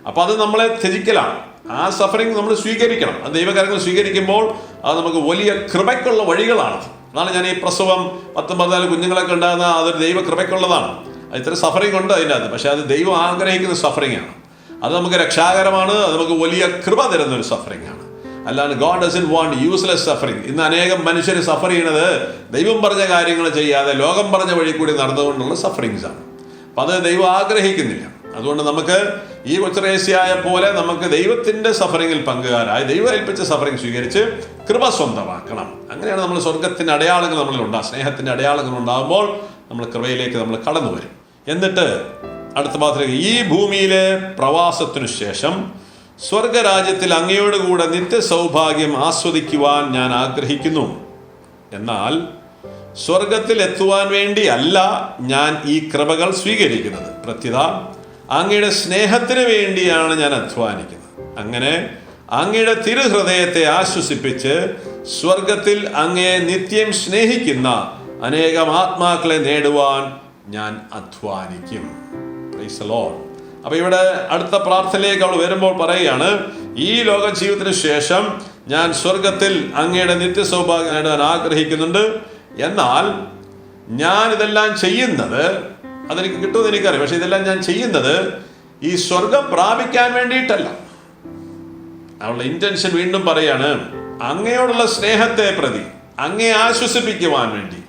അപ്പം അത് നമ്മളെ ത്യജിക്കലാണ്. ആ സഫറിങ് നമ്മൾ സ്വീകരിക്കണം. അത് ദൈവകാര്യങ്ങൾ സ്വീകരിക്കുമ്പോൾ അത് നമുക്ക് വലിയ കൃപയ്ക്കുള്ള വഴികളാണ്. അതാണ് ഞാൻ ഈ പ്രസവം 14 കുഞ്ഞുങ്ങളൊക്കെ ഉണ്ടാകുന്ന അതൊരു ദൈവ കൃപയ്ക്കുള്ളതാണ്. അത് ഇത്ര സഫറിങ് ഉണ്ട് അതിൻ്റെ അകത്ത്. പക്ഷെ അത് ദൈവം ആഗ്രഹിക്കുന്ന സഫറിങ് ആണ്. അത് നമുക്ക് രക്ഷാകരമാണ്. അത് നമുക്ക് വലിയ കൃപ തരുന്ന ഒരു സഫറിങ് ആണ്. അല്ലാണ്ട് God doesn't want useless suffering. ഇന്ന് അനേകം മനുഷ്യർ സഫർ ചെയ്യണത് ദൈവം പറഞ്ഞ കാര്യങ്ങൾ ചെയ്യാതെ ലോകം പറഞ്ഞ വഴി കൂടി നടന്നുകൊണ്ടുള്ള സഫറിങ്സ് ആണ്. അപ്പം അത് ദൈവം ആഗ്രഹിക്കുന്നില്ല. അതുകൊണ്ട് നമുക്ക് ഈ കൊച്ചു ത്രേസ്യയെ പോലെ നമുക്ക് ദൈവത്തിൻ്റെ സഫറിങ്ങിൽ പങ്കുകാരായി ദൈവം ഏൽപ്പിച്ച സഫറിങ് സ്വീകരിച്ച് കൃപ സ്വന്തമാക്കണം. അങ്ങനെയാണ് നമ്മൾ സ്വർഗത്തിൻ്റെ അടയാളങ്ങൾ നമ്മളിലുണ്ടാകും. സ്നേഹത്തിൻ്റെ അടയാളങ്ങൾ ഉണ്ടാകുമ്പോൾ നമ്മൾ കൃപയിലേക്ക് നമ്മൾ കടന്നു വരും. എന്നിട്ട് അടുത്ത ഭാഗത്തിലേക്ക്, ഈ ഭൂമിയിലെ പ്രവാസത്തിനു ശേഷം സ്വർഗരാജ്യത്തിൽ അങ്ങയോടുകൂടെ നിത്യസൗഭാഗ്യം ആസ്വദിക്കുവാൻ ഞാൻ ആഗ്രഹിക്കുന്നു. എന്നാൽ സ്വർഗത്തിൽ എത്തുവാൻ വേണ്ടി അല്ല ഞാൻ ഈ കൃപകൾ സ്വീകരിക്കുന്നത്. പ്രത്യുത അങ്ങയുടെ സ്നേഹത്തിന് വേണ്ടിയാണ് ഞാൻ അധ്വാനിക്കുന്നത്. അങ്ങനെ അങ്ങയുടെ തിരുഹൃദയത്തെ ആശ്വസിപ്പിച്ച് സ്വർഗത്തിൽ അങ്ങയെ നിത്യം സ്നേഹിക്കുന്ന അനേകം ആത്മാക്കളെ നേടുവാൻ ഞാൻ അധ്വാനിക്കും. Price the Lord. അപ്പൊ ഇവിടെ അടുത്ത പ്രാർത്ഥനയിലേക്ക് അവൾ വരുമ്പോൾ പറയുകയാണ്, ഈ ലോക ജീവിതത്തിന് ശേഷം ഞാൻ സ്വർഗത്തിൽ അങ്ങയുടെ നിത്യസൗഭാഗ്യം നേടാൻ ആഗ്രഹിക്കുന്നുണ്ട്. എന്നാൽ ഞാൻ ഇതെല്ലാം ചെയ്യുന്നത്, അതെനിക്ക് കിട്ടുമെന്ന് എനിക്കറിയാം, പക്ഷെ ഇതെല്ലാം ഞാൻ ചെയ്യുന്നത് ഈ സ്വർഗം പ്രാപിക്കാൻ വേണ്ടിയിട്ടല്ല. അവളുടെ ഇന്റൻഷൻ വീണ്ടും പറയാണ്, അങ്ങയോടുള്ള സ്നേഹത്തെ പ്രതി, അങ്ങയെ ആശ്വസിപ്പിക്കുവാൻ വേണ്ടി.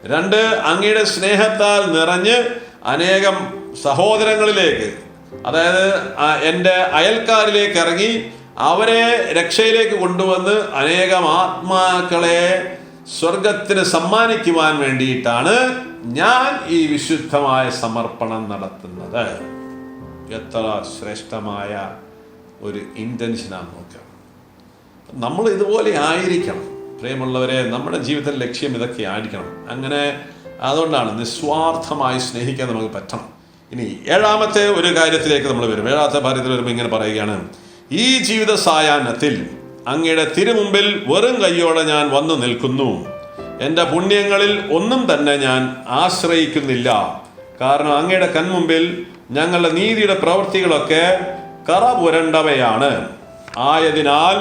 2, അങ്ങയുടെ സ്നേഹത്താൽ നിറഞ്ഞ് അനേകം സഹോദരങ്ങളിലേക്ക്, അതായത് എൻ്റെ അയൽക്കാരിലേക്ക് ഇറങ്ങി അവരെ രക്ഷയിലേക്ക് കൊണ്ടുവന്ന് അനേകം ആത്മാക്കളെ സ്വർഗത്തിന് സമ്മാനിക്കുവാൻ വേണ്ടിയിട്ടാണ് ഞാൻ ഈ വിശുദ്ധമായ സമർപ്പണം നടത്തുന്നത്. എത്ര ശ്രേഷ്ഠമായ ഒരു ഇൻറ്റൻഷനാണ് നോക്കുക. നമ്മൾ ഇതുപോലെ ആയിരിക്കണം പ്രിയമുള്ളവരെ. നമ്മുടെ ജീവിതത്തിൻ്റെ ലക്ഷ്യം ഇതൊക്കെ ആയിരിക്കണം. അങ്ങനെ അതുകൊണ്ടാണ് നിസ്വാർത്ഥമായി സ്നേഹിക്കാൻ നമുക്ക് പറ്റണം. ഇനി 7ാമത്തെ ഒരു കാര്യത്തിലേക്ക് നമ്മൾ വരും. 7ാമത്തെ കാര്യത്തിൽ വരുമ്പോൾ ഇങ്ങനെ പറയുകയാണ്, ഈ ജീവിത സായാഹ്നത്തിൽ അങ്ങയുടെ തിരുമുമ്പിൽ വെറും കൈയോടെ ഞാൻ വന്നു നിൽക്കുന്നു. എൻ്റെ പുണ്യങ്ങളിൽ ഒന്നും തന്നെ ഞാൻ ആശ്രയിക്കുന്നില്ല. കാരണം അങ്ങയുടെ കൺമുമ്പിൽ ഞങ്ങളുടെ നീതിയുടെ പ്രവൃത്തികളൊക്കെ കറ പുരണ്ടവയാണ്. ആയതിനാൽ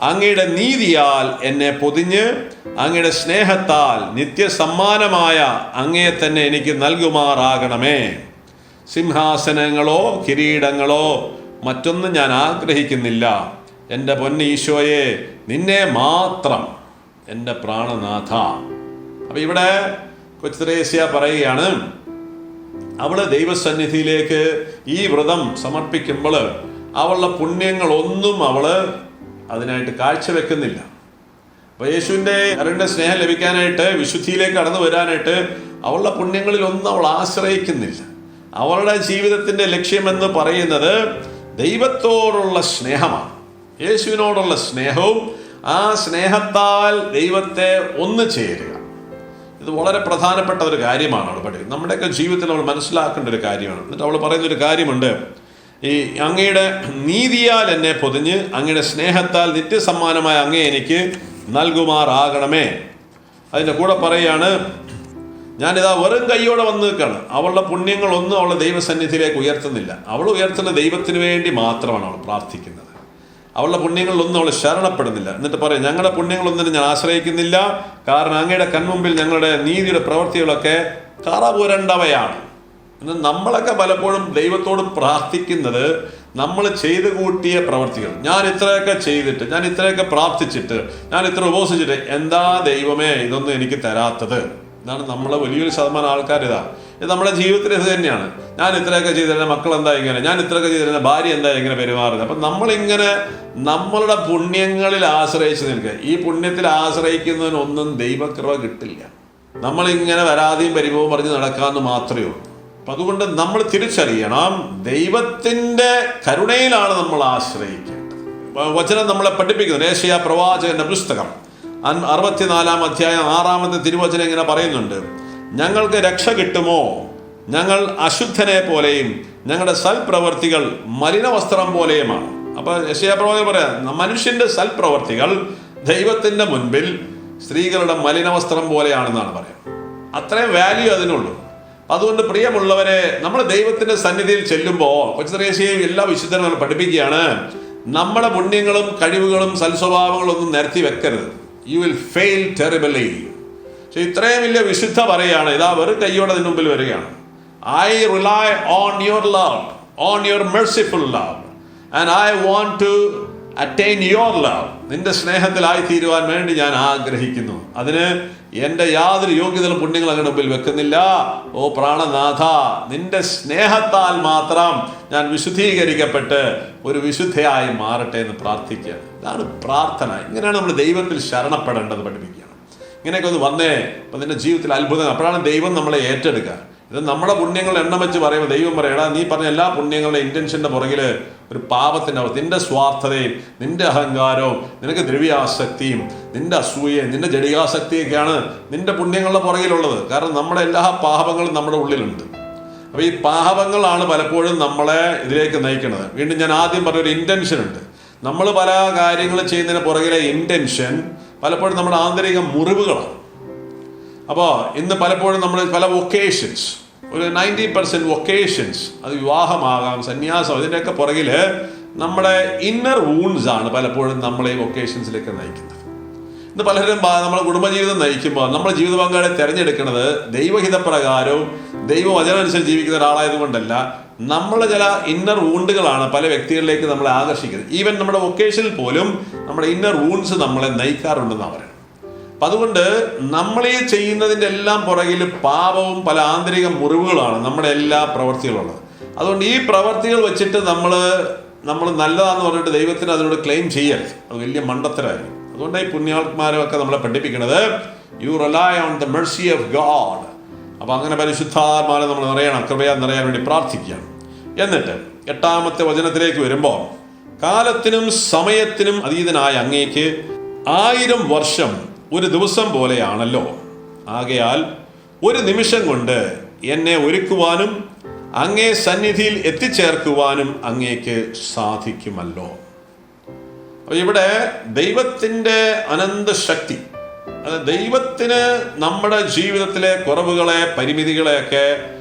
അങ്ങയുടെ നീതിയാൽ എന്നെ പൊതിഞ്ഞ് അങ്ങയുടെ സ്നേഹത്താൽ നിത്യസമ്മാനമായ അങ്ങയെ തന്നെ എനിക്ക് നൽകുമാറാകണമേ. സിംഹാസനങ്ങളോ കിരീടങ്ങളോ മറ്റൊന്നും ഞാൻ ആഗ്രഹിക്കുന്നില്ല. എൻ്റെ പൊന്ന് ഈശോയെ, നിന്നെ മാത്രം, എൻ്റെ പ്രാണനാഥ. അപ്പം ഇവിടെ കൊച്ചുത്രേസ്യ പറയുകയാണ്, അവള് ദൈവസന്നിധിയിലേക്ക് ഈ വ്രതം സമർപ്പിക്കുമ്പോൾ അവളുടെ പുണ്യങ്ങളൊന്നും അവള് അതിനായിട്ട് കാഴ്ചവെക്കുന്നില്ല. അപ്പോൾ യേശുവിൻ്റെ അവരുടെ സ്നേഹം ലഭിക്കാനായിട്ട്, വിശുദ്ധിയിലേക്ക് കടന്നു വരാനായിട്ട് അവളുടെ പുണ്യങ്ങളിലൊന്നും അവൾ ആശ്രയിക്കുന്നില്ല. അവളുടെ ജീവിതത്തിൻ്റെ ലക്ഷ്യമെന്ന് പറയുന്നത് ദൈവത്തോടുള്ള സ്നേഹമാണ്, യേശുവിനോടുള്ള സ്നേഹവും ആ സ്നേഹത്താൽ ദൈവത്തെ ഒന്ന് ചേരുക. ഇത് വളരെ പ്രധാനപ്പെട്ട ഒരു കാര്യമാണ് അവൾ പഠിക്കുന്നത്. നമ്മുടെയൊക്കെ ജീവിതത്തിൽ അവൾ മനസ്സിലാക്കേണ്ട ഒരു കാര്യമാണ്. എന്നിട്ട് അവൾ പറയുന്നൊരു കാര്യമുണ്ട്, ഈ അങ്ങയുടെ നീതിയാൽ എന്നെ പൊതിഞ്ഞ് അങ്ങയുടെ സ്നേഹത്താൽ നിത്യസമ്മാനമായ അങ്ങയെ എനിക്ക് നൽകുമാറാകണമേ. അതിൻ്റെ കൂടെ പറയുകയാണ്, ഞാനിതാ വെറും കൈയോടെ വന്ന് നിൽക്കുകയാണ്. അവളുടെ പുണ്യങ്ങളൊന്നും അവളുടെ ദൈവസന്നിധിയിലേക്ക് ഉയർത്തുന്നില്ല. അവൾ ഉയർത്തുന്ന ദൈവത്തിന് വേണ്ടി മാത്രമാണ് അവൾ പ്രാർത്ഥിക്കുന്നത്. അവളുടെ പുണ്യങ്ങളിലൊന്നും അവൾ ശരണപ്പെടുന്നില്ല. എന്നിട്ട് പറയും, ഞങ്ങളുടെ പുണ്യങ്ങളൊന്നും ഞാൻ ആശ്രയിക്കുന്നില്ല. കാരണം അങ്ങയുടെ കൺമുമ്പിൽ ഞങ്ങളുടെ നീതിയുടെ പ്രവൃത്തികളൊക്കെ കറ പുരണ്ടവയാണ്. എന്ന് നമ്മളൊക്കെ പലപ്പോഴും ദൈവത്തോട് പ്രാർത്ഥിക്കുന്നത് നമ്മൾ ചെയ്തു കൂട്ടിയ പ്രവൃത്തികൾ. ഞാൻ ഇത്രയൊക്കെ ചെയ്തിട്ട്, ഞാൻ ഇത്രയൊക്കെ പ്രാർത്ഥിച്ചിട്ട്, ഞാൻ ഇത്ര ഉപവസിച്ചിട്ട് എന്താ ദൈവമേ ഇതൊന്നും എനിക്ക് തരാത്തത്? ഇതാണ് നമ്മളെ വലിയൊരു ശതമാനം ആൾക്കാർ. ഇത് നമ്മുടെ ജീവിതത്തിൽ ഇത് തന്നെയാണ്. ഞാൻ ഇത്രയൊക്കെ ചെയ്തിരുന്ന മക്കൾ എന്താ ഇങ്ങനെ, ഞാൻ ഇത്രയൊക്കെ ചെയ്തിരുന്ന ഭാര്യ എന്താ ഇങ്ങനെ പെരുമാറുന്നത്. അപ്പം നമ്മളിങ്ങനെ നമ്മളുടെ പുണ്യങ്ങളിൽ ആശ്രയിച്ച് നിൽക്കുക. ഈ പുണ്യത്തിൽ ആശ്രയിക്കുന്നതിനൊന്നും ദൈവകൃപ കിട്ടില്ല. നമ്മളിങ്ങനെ വരാതെയും പരിഭവം പറഞ്ഞ് നടക്കാമെന്ന് മാത്രമേ ഉള്ളൂ. അപ്പം അതുകൊണ്ട് നമ്മൾ തിരിച്ചറിയണം, ദൈവത്തിൻ്റെ കരുണയിലാണ് നമ്മൾ ആശ്രയിക്കേണ്ടത്. വചനം നമ്മളെ പഠിപ്പിക്കുന്നത് യേശയ്യാ പ്രവാചകന്റെ പുസ്തകം 64-ാം അധ്യായം 6-ാമത്തെ തിരുവചനം ഇങ്ങനെ പറയുന്നുണ്ട്, ഞങ്ങൾക്ക് രക്ഷ കിട്ടുമോ? ഞങ്ങൾ അശുദ്ധനെ പോലെയും ഞങ്ങളുടെ സൽപ്രവർത്തികൾ മലിനവസ്ത്രം പോലെയുമാണ്. അപ്പൊ യെശയ്യാ പ്രവാചകൻ പറയാം, മനുഷ്യന്റെ സൽപ്രവർത്തികൾ ദൈവത്തിന്റെ മുൻപിൽ സ്ത്രീകളുടെ മലിനവസ്ത്രം പോലെയാണെന്നാണ് പറയുന്നത്. അത്രയും വാല്യൂ അതിനുള്ളൂ. അതുകൊണ്ട് പ്രിയമുള്ളവരെ, നമ്മൾ ദൈവത്തിന്റെ സന്നിധിയിൽ ചെല്ലുമ്പോൾ കൊച്ചുത്രേസ്യയും എല്ലാ വിശുദ്ധരും പഠിപ്പിക്കുകയാണ്, നമ്മുടെ പുണ്യങ്ങളും കഴിവുകളും സൽസ്വഭാവങ്ങളും ഒന്നും നിരത്തി വെക്കരുത്. You will fail terribly. പക്ഷെ ഇത്രയും വലിയ വിശുദ്ധ പറയുകയാണ്, ഇതാ വെറും കൈയോടെ അതിന് മുമ്പിൽ വരികയാണ്. I rely on your love, on your merciful love, and I want to attain your love. നിന്റെ സ്നേഹത്തിലായി തീരുവാൻ വേണ്ടി ഞാൻ ആഗ്രഹിക്കുന്നു. അതിന് എൻ്റെ യാതൊരു യോഗ്യതകളും പുണ്യങ്ങളും അങ്ങയുടെ മുമ്പിൽ വെക്കുന്നില്ല. ഓ പ്രാണനാഥ, നിന്റെ സ്നേഹത്താൽ മാത്രം ഞാൻ വിശുദ്ധീകരിക്കപ്പെട്ട് ഒരു വിശുദ്ധയായി മാറട്ടെ എന്ന് പ്രാർത്ഥിക്കുക. ഇതാണ് പ്രാർത്ഥന. ഇങ്ങനെയാണ് നമ്മൾ ദൈവത്തിൽ ശരണപ്പെടേണ്ടത് പഠിപ്പിക്കുകയാണ്. ഇങ്ങനെയൊക്കെ ഒന്ന് വന്നേ, അപ്പം നിന്റെ ജീവിതത്തിൽ അത്ഭുതം. അപ്പോഴാണ് ദൈവം നമ്മളെ ഏറ്റെടുക്കുക. ഇത് നമ്മുടെ പുണ്യങ്ങൾ എണ്ണം വെച്ച് പറയുമ്പോൾ ദൈവം പറയടാ, നീ പറഞ്ഞ എല്ലാ പുണ്യങ്ങളുടെ ഇൻറ്റൻഷൻ്റെ പുറകിൽ ഒരു പാപത്തിൻ്റെ അവസ്ഥ, നിന്റെ സ്വാർത്ഥതയും നിന്റെ അഹങ്കാരവും നിനക്ക് ദ്രവ്യാസക്തിയും നിന്റെ അസൂയയും നിന്റെ ജടികാസക്തിയൊക്കെയാണ് നിന്റെ പുണ്യങ്ങളുടെ പുറകിലുള്ളത്. കാരണം നമ്മുടെ എല്ലാ പാപങ്ങളും നമ്മുടെ ഉള്ളിലുണ്ട്. അപ്പോൾ ഈ പാപങ്ങളാണ് പലപ്പോഴും നമ്മളെ ഇതിലേക്ക് നയിക്കുന്നത്. വീണ്ടും ഞാൻ ആദ്യം പറഞ്ഞൊരു ഇൻറ്റൻഷൻ ഉണ്ട്. നമ്മൾ പല കാര്യങ്ങൾ ചെയ്യുന്നതിന് പുറകിലെ ഇൻറ്റൻഷൻ പലപ്പോഴും നമ്മുടെ ആന്തരിക മുറിവുകളാണ്. അപ്പോൾ ഇന്ന് പലപ്പോഴും നമ്മൾ പല വൊക്കേഷൻസ്, ഒരു 90% വൊക്കേഷൻസ്, അത് വിവാഹമാകാം, സന്യാസം, ഇതിൻ്റെയൊക്കെ പുറകിൽ നമ്മുടെ ഇന്നർ വൂൺസ് ആണ് പലപ്പോഴും നമ്മളെ ഈ വൊക്കേഷൻസിലേക്ക് നയിക്കുന്നത്. ഇന്ന് പലരും നമ്മുടെ കുടുംബജീവിതം നയിക്കുമ്പോൾ നമ്മുടെ ജീവിത പങ്കാളിയെ തിരഞ്ഞെടുക്കുന്നത് ദൈവഹിതപ്രകാരവും ദൈവവചനം അനുസരിച്ച് ജീവിക്കുന്ന ഒരാളായതുകൊണ്ടല്ല. നമ്മളെ ചില ഇന്നർ വൂണ്ടുകളാണ് പല വ്യക്തികളിലേക്ക് നമ്മളെ ആകർഷിക്കുന്നത്. ഈവൻ നമ്മുടെ വൊക്കേഷനിൽ പോലും നമ്മുടെ ഇന്നർ വൂണ്ട്സ് നമ്മളെ നയിക്കാറുണ്ടെന്നാണ് പറയുന്നത്. അപ്പം അതുകൊണ്ട് നമ്മളീ ചെയ്യുന്നതിൻ്റെ എല്ലാം പുറകിൽ പാപവും പല ആന്തരിക മുറിവുകളാണ് നമ്മുടെ എല്ലാ പ്രവൃത്തികളുള്ളത്. അതുകൊണ്ട് ഈ പ്രവൃത്തികൾ വെച്ചിട്ട് നമ്മൾ നല്ലതാണെന്ന് പറഞ്ഞിട്ട് ദൈവത്തിന് അതിനോട് ക്ലെയിം ചെയ്യരുത്. അത് വലിയ മണ്ടത്തരമായിരിക്കും. അതുകൊണ്ട് ഈ പുണ്യാത്മാരൊക്കെ നമ്മളെ പഠിപ്പിക്കുന്നത് you rely on the mercy of God. അപ്പം അങ്ങനെ പരിശുദ്ധാത്മാരെ നമ്മൾ നിറയണം, കൃപയാൽ നിറയാൻ വേണ്ടി പ്രാർത്ഥിക്കുകയാണ്. എന്നിട്ട് 8-ാമത്തെ വചനത്തിലേക്ക് വരുമ്പോൾ, കാലത്തിനും സമയത്തിനും അതീതനായ അങ്ങേക്ക് 1000 വർഷം ഒരു ദിവസം പോലെയാണല്ലോ. ആകയാൽ ഒരു നിമിഷം കൊണ്ട് എന്നെ ഒരുക്കുവാനും അങ്ങേ സന്നിധിയിൽ എത്തിച്ചേർക്കുവാനും അങ്ങേക്ക് സാധിക്കുമല്ലോ. അപ്പോൾ ഇവിടെ ദൈവത്തിൻ്റെ അനന്തശക്തി, അത് ദൈവത്തിന് നമ്മുടെ ജീവിതത്തിലെ കുറവുകളെ പരിമിതികളെയൊക്കെ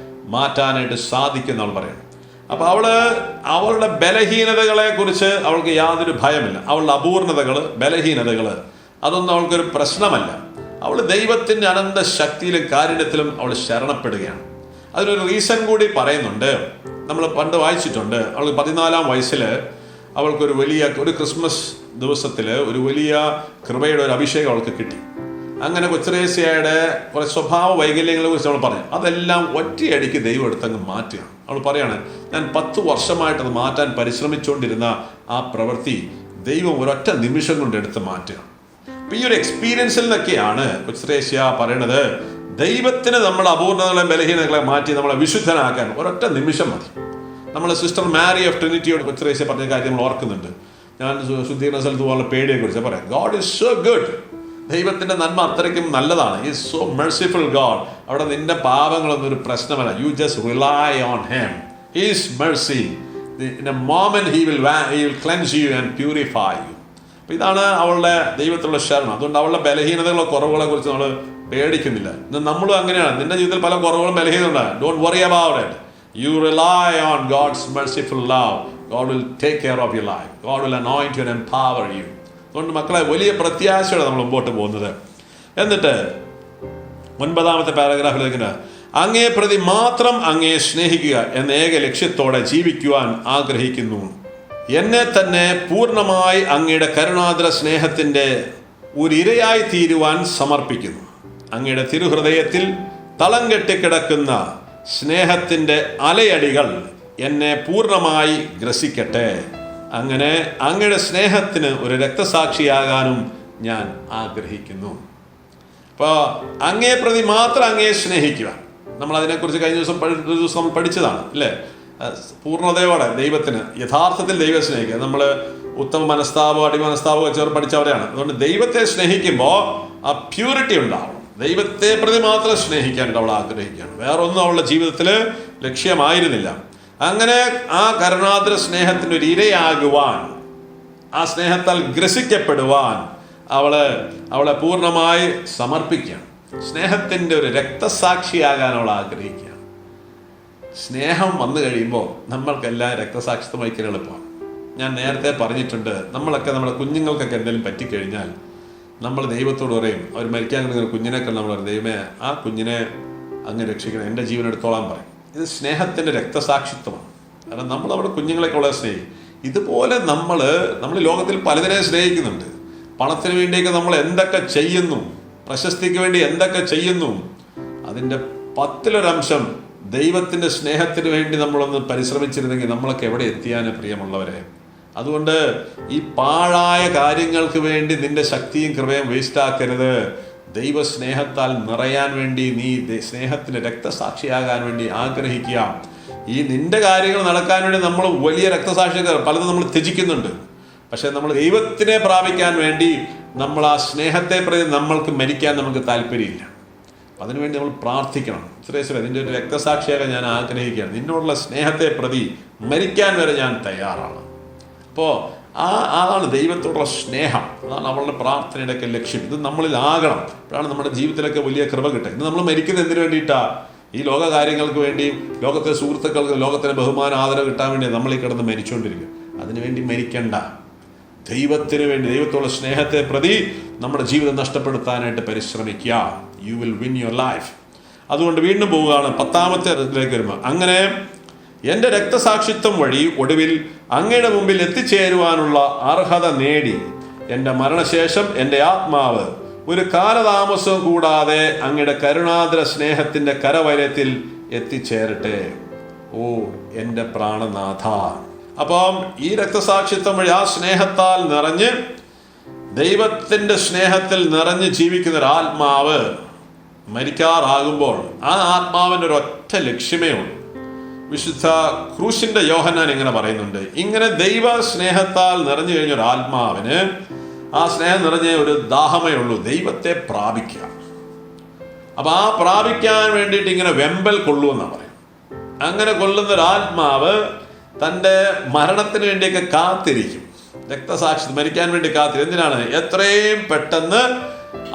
മാറ്റാനായിട്ട് സാധിക്കുന്നവൾ പറയുന്നു. അപ്പോൾ അവളുടെ ബലഹീനതകളെ കുറിച്ച് അവൾക്ക് യാതൊരു ഭയമില്ല. അവളുടെ അപൂർണതകൾ, ബലഹീനതകൾ അതൊന്നും അവൾക്കൊരു പ്രശ്നമല്ല. അവൾ ദൈവത്തിൻ്റെ അനന്ത ശക്തിയിലും കാരുണ്യത്തിലും അവൾ ശരണപ്പെടുകയാണ്. അതിനൊരു റീസൺ കൂടി പറയുന്നുണ്ട്. നമ്മൾ പണ്ട് വായിച്ചിട്ടുണ്ട്. അവൾ 14-ാം വയസ്സിൽ അവൾക്കൊരു ഒരു ക്രിസ്മസ് ദിവസത്തിൽ ഒരു വലിയ കൃപയുടെ ഒരു അഭിഷേകം അവൾക്ക് കിട്ടി. അങ്ങനെ കൊച്ചുത്രേസ്യയുടെ കുറേ സ്വഭാവ വൈകല്യങ്ങളെ കുറിച്ച് അവൾ പറഞ്ഞു. അതെല്ലാം ഒറ്റയടിക്ക് ദൈവം എടുത്തങ്ങ് മാറ്റുകയാണ്. അവൾ പറയാണ്, ഞാൻ 10 വർഷമായിട്ട് അത് മാറ്റാൻ പരിശ്രമിച്ചുകൊണ്ടിരുന്ന ആ പ്രവൃത്തി ദൈവം ഒരൊറ്റ നിമിഷം കൊണ്ട് എടുത്ത് മാറ്റുക. അപ്പം ഈ ഒരു എക്സ്പീരിയൻസിൽ നിന്നൊക്കെയാണ് കൊച്ചുത്രേസ്യ പറയണത്, ദൈവത്തിന് നമ്മുടെ അപൂർണതകളെ ബലഹീനതകളെ മാറ്റി നമ്മളെ വിശുദ്ധനാക്കാൻ ഒരൊറ്റ നിമിഷം മതി. നമ്മൾ സിസ്റ്റർ മാരി ഓഫ് ട്രിനിറ്റിയോട് കൊച്ചുത്രേസ്യ പറഞ്ഞ കാര്യം നമ്മൾ ഓർക്കുന്നുണ്ട്. ഞാൻ ശുദ്ധീകരണ സ്ഥലത്ത് പോകാനുള്ള പേടിയെക്കുറിച്ച് പറയാം. God is so good. ദൈവത്തിൻ്റെ നന്മ അത്രയ്ക്കും നല്ലതാണ്. Is so merciful God. അവിടെ നിന്റെ പാപങ്ങളൊന്നും ഒരു പ്രശ്നമല്ല. You just rely on him. His mercy, in a moment he will cleanse you and purify you. അപ്പോൾ ഇതാണ് അവളുടെ ദൈവത്തിലുള്ള ശരണം. അതുകൊണ്ട് അവളുടെ ബലഹീനതകളോ കുറവുകളെ കുറിച്ച് നമ്മൾ പേടിക്കുന്നില്ല. ഇന്ന് നമ്മളും അങ്ങനെയാണ്. നിന്റെ ജീവിതത്തിൽ പല കുറവുകളും ബലഹീനത ഉണ്ടാകും. Don't worry about it. You rely on God's merciful love. God will take care of your life. God will anoint you and empower you. അതുകൊണ്ട് മക്കളെ, വലിയ പ്രത്യാശയോടെ നമ്മൾ മുമ്പോട്ട് പോകുന്നത്. എന്നിട്ട് 9-ാമത്തെ പാരഗ്രാഫിലേക്ക്, അങ്ങേ പ്രതി മാത്രം അങ്ങയെ സ്നേഹിക്കുക എന്ന ഏക ലക്ഷ്യത്തോടെ ജീവിക്കുവാൻ ആഗ്രഹിക്കുന്നു. എന്നെ തന്നെ പൂർണ്ണമായി അങ്ങയുടെ കരുണാദ്ര സ്നേഹത്തിൻ്റെ ഒരു ഇരയായി തീരുവാൻ സമർപ്പിക്കുന്നു. അങ്ങയുടെ തിരുഹൃദയത്തിൽ തളം കെട്ടിക്കിടക്കുന്ന സ്നേഹത്തിൻ്റെ അലയടികൾ എന്നെ പൂർണ്ണമായി ഗ്രസിക്കട്ടെ. അങ്ങനെ അങ്ങയുടെ സ്നേഹത്തിന് ഒരു രക്തസാക്ഷിയാകാനും ഞാൻ ആഗ്രഹിക്കുന്നു. അപ്പോൾ അങ്ങേ പ്രതി മാത്രം അങ്ങയെ സ്നേഹിക്കുക. നമ്മൾ അതിനെക്കുറിച്ച് കഴിഞ്ഞ ദിവസം നമ്മൾ പഠിച്ചതാണ് അല്ലേ? പൂർണ്ണതയോടെ ദൈവത്തിന് യഥാർത്ഥത്തിൽ ദൈവം സ്നേഹിക്കുക. നമ്മൾ ഉത്തമ മനസ്താപോ അടിമനസ്താപോ ചേർന്ന് പഠിച്ചവരെയാണ്. അതുകൊണ്ട് ദൈവത്തെ സ്നേഹിക്കുമ്പോൾ ആ പ്യൂരിറ്റി ഉണ്ടാവും. ദൈവത്തെ പ്രതി മാത്രം സ്നേഹിക്കാനായിട്ട് അവൾ ആഗ്രഹിക്കുകയാണ്. വേറൊന്നും അവളുടെ ജീവിതത്തിൽ ലക്ഷ്യമായിരുന്നില്ല. അങ്ങനെ ആ കരുണാദ്ര സ്നേഹത്തിൻ്റെ ഒരു ഇരയാകുവാൻ, ആ സ്നേഹത്താൽ ഗ്രസിക്കപ്പെടുവാൻ അവളെ പൂർണ്ണമായി സമർപ്പിക്കുകയാണ്. സ്നേഹത്തിൻ്റെ ഒരു രക്തസാക്ഷിയാകാൻ അവൾ ആഗ്രഹിക്കുകയാണ്. സ്നേഹം വന്നു കഴിയുമ്പോൾ നമ്മൾക്കെല്ലാം രക്തസാക്ഷിത്വം വഹിക്കാൻ എളുപ്പമാണ്. ഞാൻ നേരത്തെ പറഞ്ഞിട്ടുണ്ട്, നമ്മളൊക്കെ നമ്മുടെ കുഞ്ഞുങ്ങൾക്കൊക്കെ എന്തെങ്കിലും പറ്റിക്കഴിഞ്ഞാൽ നമ്മൾ ദൈവത്തോട് പറയും. അവർ മരിക്കാൻ കിടക്കുന്ന കുഞ്ഞിനേക്കാൾ നമ്മൾ പറയും, ദൈവമേ ആ കുഞ്ഞിനെ അങ്ങ് രക്ഷിക്കണം, എൻ്റെ ജീവൻ എടുത്തോളാൻ പറയും. ഇത് സ്നേഹത്തിൻ്റെ രക്തസാക്ഷിത്വമാണ്. കാരണം നമ്മൾ നമ്മുടെ കുഞ്ഞുങ്ങളെയൊക്കെ വളരെ സ്നേഹിക്കും. ഇതുപോലെ നമ്മൾ ലോകത്തിൽ പലതിനെയും സ്നേഹിക്കുന്നുണ്ട്. പണത്തിന് വേണ്ടിയൊക്കെ നമ്മൾ എന്തൊക്കെ ചെയ്യുന്നു, പ്രശസ്തിക്ക് വേണ്ടി എന്തൊക്കെ ചെയ്യുന്നു, അതിൻ്റെ 10-ലൊരംശം ദൈവത്തിൻ്റെ സ്നേഹത്തിന് വേണ്ടി നമ്മളൊന്ന് പരിശ്രമിച്ചിരുന്നെങ്കിൽ നമ്മളൊക്കെ എവിടെ എത്തിയാന് പ്രിയമുള്ളവരെ. അതുകൊണ്ട് ഈ പാഴായ കാര്യങ്ങൾക്ക് വേണ്ടി നിന്റെ ശക്തിയും കൃപയും വേസ്റ്റാക്കരുത്. ദൈവസ്നേഹത്താൽ നിറയാൻ വേണ്ടി നീ സ്നേഹത്തിന് രക്തസാക്ഷിയാകാൻ വേണ്ടി ആഗ്രഹിക്കുക. ഈ നിന്റെ കാര്യങ്ങൾ നടക്കാൻ വേണ്ടി നമ്മൾ വലിയ രക്തസാക്ഷികൾ പലതും നമ്മൾ ത്യജിക്കുന്നുണ്ട്. പക്ഷെ നമ്മൾ ദൈവത്തിനെ പ്രാപിക്കാൻ വേണ്ടി നമ്മൾ ആ സ്നേഹത്തെ പ്രതി നമ്മൾക്ക് മരിക്കാൻ നമുക്ക് താല്പര്യമില്ല. അതിനുവേണ്ടി നമ്മൾ പ്രാർത്ഥിക്കണം. ശ്രേഷ്ഠ, നിന്റെ ഒരു രക്തസാക്ഷിയാകാൻ ഞാൻ ആഗ്രഹിക്കുകയാണ്. നിന്നോടുള്ള സ്നേഹത്തെ പ്രതി മരിക്കാൻ വരെ ഞാൻ തയ്യാറാണ്. അപ്പോൾ അതാണ് ദൈവത്തോടുള്ള സ്നേഹം. അതാണ് അവളുടെ പ്രാർത്ഥനയുടെയൊക്കെ ലക്ഷ്യം. ഇത് നമ്മളിലാകണം. അപ്പോഴാണ് നമ്മുടെ ജീവിതത്തിലൊക്കെ വലിയ കൃപ കിട്ടുക. ഇന്ന് നമ്മൾ മരിക്കുന്നത് എന്തിനു വേണ്ടിയിട്ടാണ്? ഈ ലോക കാര്യങ്ങൾക്ക് വേണ്ടിയും ലോകത്തെ സുഹൃത്തുക്കൾക്ക് ലോകത്തിന് ബഹുമാനം ആദരവ് കിട്ടാൻ വേണ്ടി നമ്മൾ ഈ കിടന്ന് മരിച്ചുകൊണ്ടിരിക്കുക. അതിനുവേണ്ടി മരിക്കണ്ട. ദൈവത്തിന് വേണ്ടി, ദൈവത്തോടുള്ള സ്നേഹത്തെ പ്രതി നമ്മുടെ ജീവിതം നഷ്ടപ്പെടുത്താനായിട്ട് പരിശ്രമിക്കുക. You will win your life. അതുകൊണ്ട് വീണ്ടും പോവുകയാണ് 10ാമത്തെ ഇതിലേക്ക് വരുമ്പോൾ, അങ്ങനെ എൻ്റെ രക്തസാക്ഷിത്വം വഴി ഒടുവിൽ അങ്ങയുടെ മുമ്പിൽ എത്തിച്ചേരുവാനുള്ള അർഹത നേടി എൻ്റെ മരണശേഷം എൻ്റെ ആത്മാവ് ഒരു കാലതാമസവും കൂടാതെ അങ്ങയുടെ കരുണാദ്ര സ്നേഹത്തിൻ്റെ കരവലയത്തിൽ എത്തിച്ചേരട്ടെ. ഓ എൻ്റെ പ്രാണനാഥ. അപ്പം ഈ രക്തസാക്ഷിത്വം വഴി ആ സ്നേഹത്താൽ നിറഞ്ഞ്, ദൈവത്തിൻ്റെ സ്നേഹത്തിൽ നിറഞ്ഞ് ജീവിക്കുന്ന ഒരു ആത്മാവ് മരിക്കാറാകുമ്പോൾ ആ ആത്മാവിൻ്റെ ഒരൊറ്റ ലക്ഷ്യമേ ഉള്ളൂ. വിശുദ്ധ ക്രൂശിന്റെ യോഹന്നാൻ ഇങ്ങനെ പറയുന്നുണ്ട്, ഇങ്ങനെ ദൈവ സ്നേഹത്താൽ നിറഞ്ഞു കഴിഞ്ഞ ഒരു ആത്മാവിന് ആ സ്നേഹം നിറഞ്ഞ ഒരു ദാഹമേ ഉള്ളൂ, ദൈവത്തെ പ്രാപിക്കുക. അപ്പൊ ആ പ്രാപിക്കാൻ വേണ്ടിയിട്ട് ഇങ്ങനെ വെമ്പൽ കൊള്ളുമെന്നാണ് പറയും. അങ്ങനെ കൊള്ളുന്ന ഒരു ആത്മാവ് തൻ്റെ മരണത്തിന് വേണ്ടിയൊക്കെ കാത്തിരിക്കും. രക്തസാക്ഷി മരിക്കാൻ വേണ്ടി കാത്തിരിക്കും. എന്തിനാണ്? എത്രയും പെട്ടെന്ന്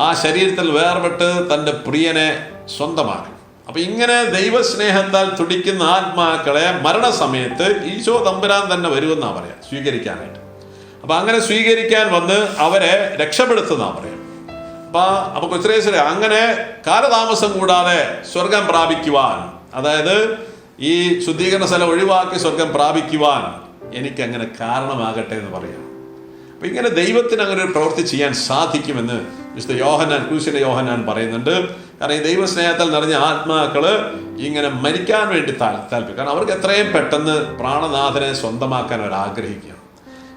ആ ശരീരത്തിൽ വേർപെട്ട് തൻ്റെ പ്രിയനെ സ്വന്തമാക്കും. അപ്പൊ ഇങ്ങനെ ദൈവസ്നേഹത്താൽ തുടിക്കുന്ന ആത്മാക്കളെ മരണസമയത്ത് ഈശോ തമ്പുരാൻ തന്നെ വരുമെന്നാ പറയാം, സ്വീകരിക്കാനായിട്ട്. അപ്പൊ അങ്ങനെ സ്വീകരിക്കാൻ വന്ന് അവരെ രക്ഷപ്പെടുത്തുന്നാ പറയാം. അപ്പൊ കൊച്ചുരേശ്വര അങ്ങനെ കാലതാമസം കൂടാതെ സ്വർഗം പ്രാപിക്കുവാൻ, അതായത് ഈ ശുദ്ധീകരണ സ്ഥലം ഒഴിവാക്കി സ്വർഗം പ്രാപിക്കുവാൻ എനിക്ക് അങ്ങനെ കാരണമാകട്ടെ എന്ന് പറയാം. അപ്പൊ ഇങ്ങനെ ദൈവത്തിന് അങ്ങനെ ഒരു പ്രവൃത്തി ചെയ്യാൻ സാധിക്കുമെന്ന് വിശുദ്ധ യോഹന്നാൻ, ക്രൂശിന്റെ യോഹന്നാൻ പറയുന്നുണ്ട്. കാരണം ഈ ദൈവസ്നേഹത്താൽ നിറഞ്ഞ ആത്മാക്കള് ഇങ്ങനെ മരിക്കാൻ വേണ്ടി താല്പര്യം, കാരണം അവർക്ക് എത്രയും പെട്ടെന്ന് പ്രാണനാഥനെ സ്വന്തമാക്കാൻ അവർ ആഗ്രഹിക്കുകയാണ്.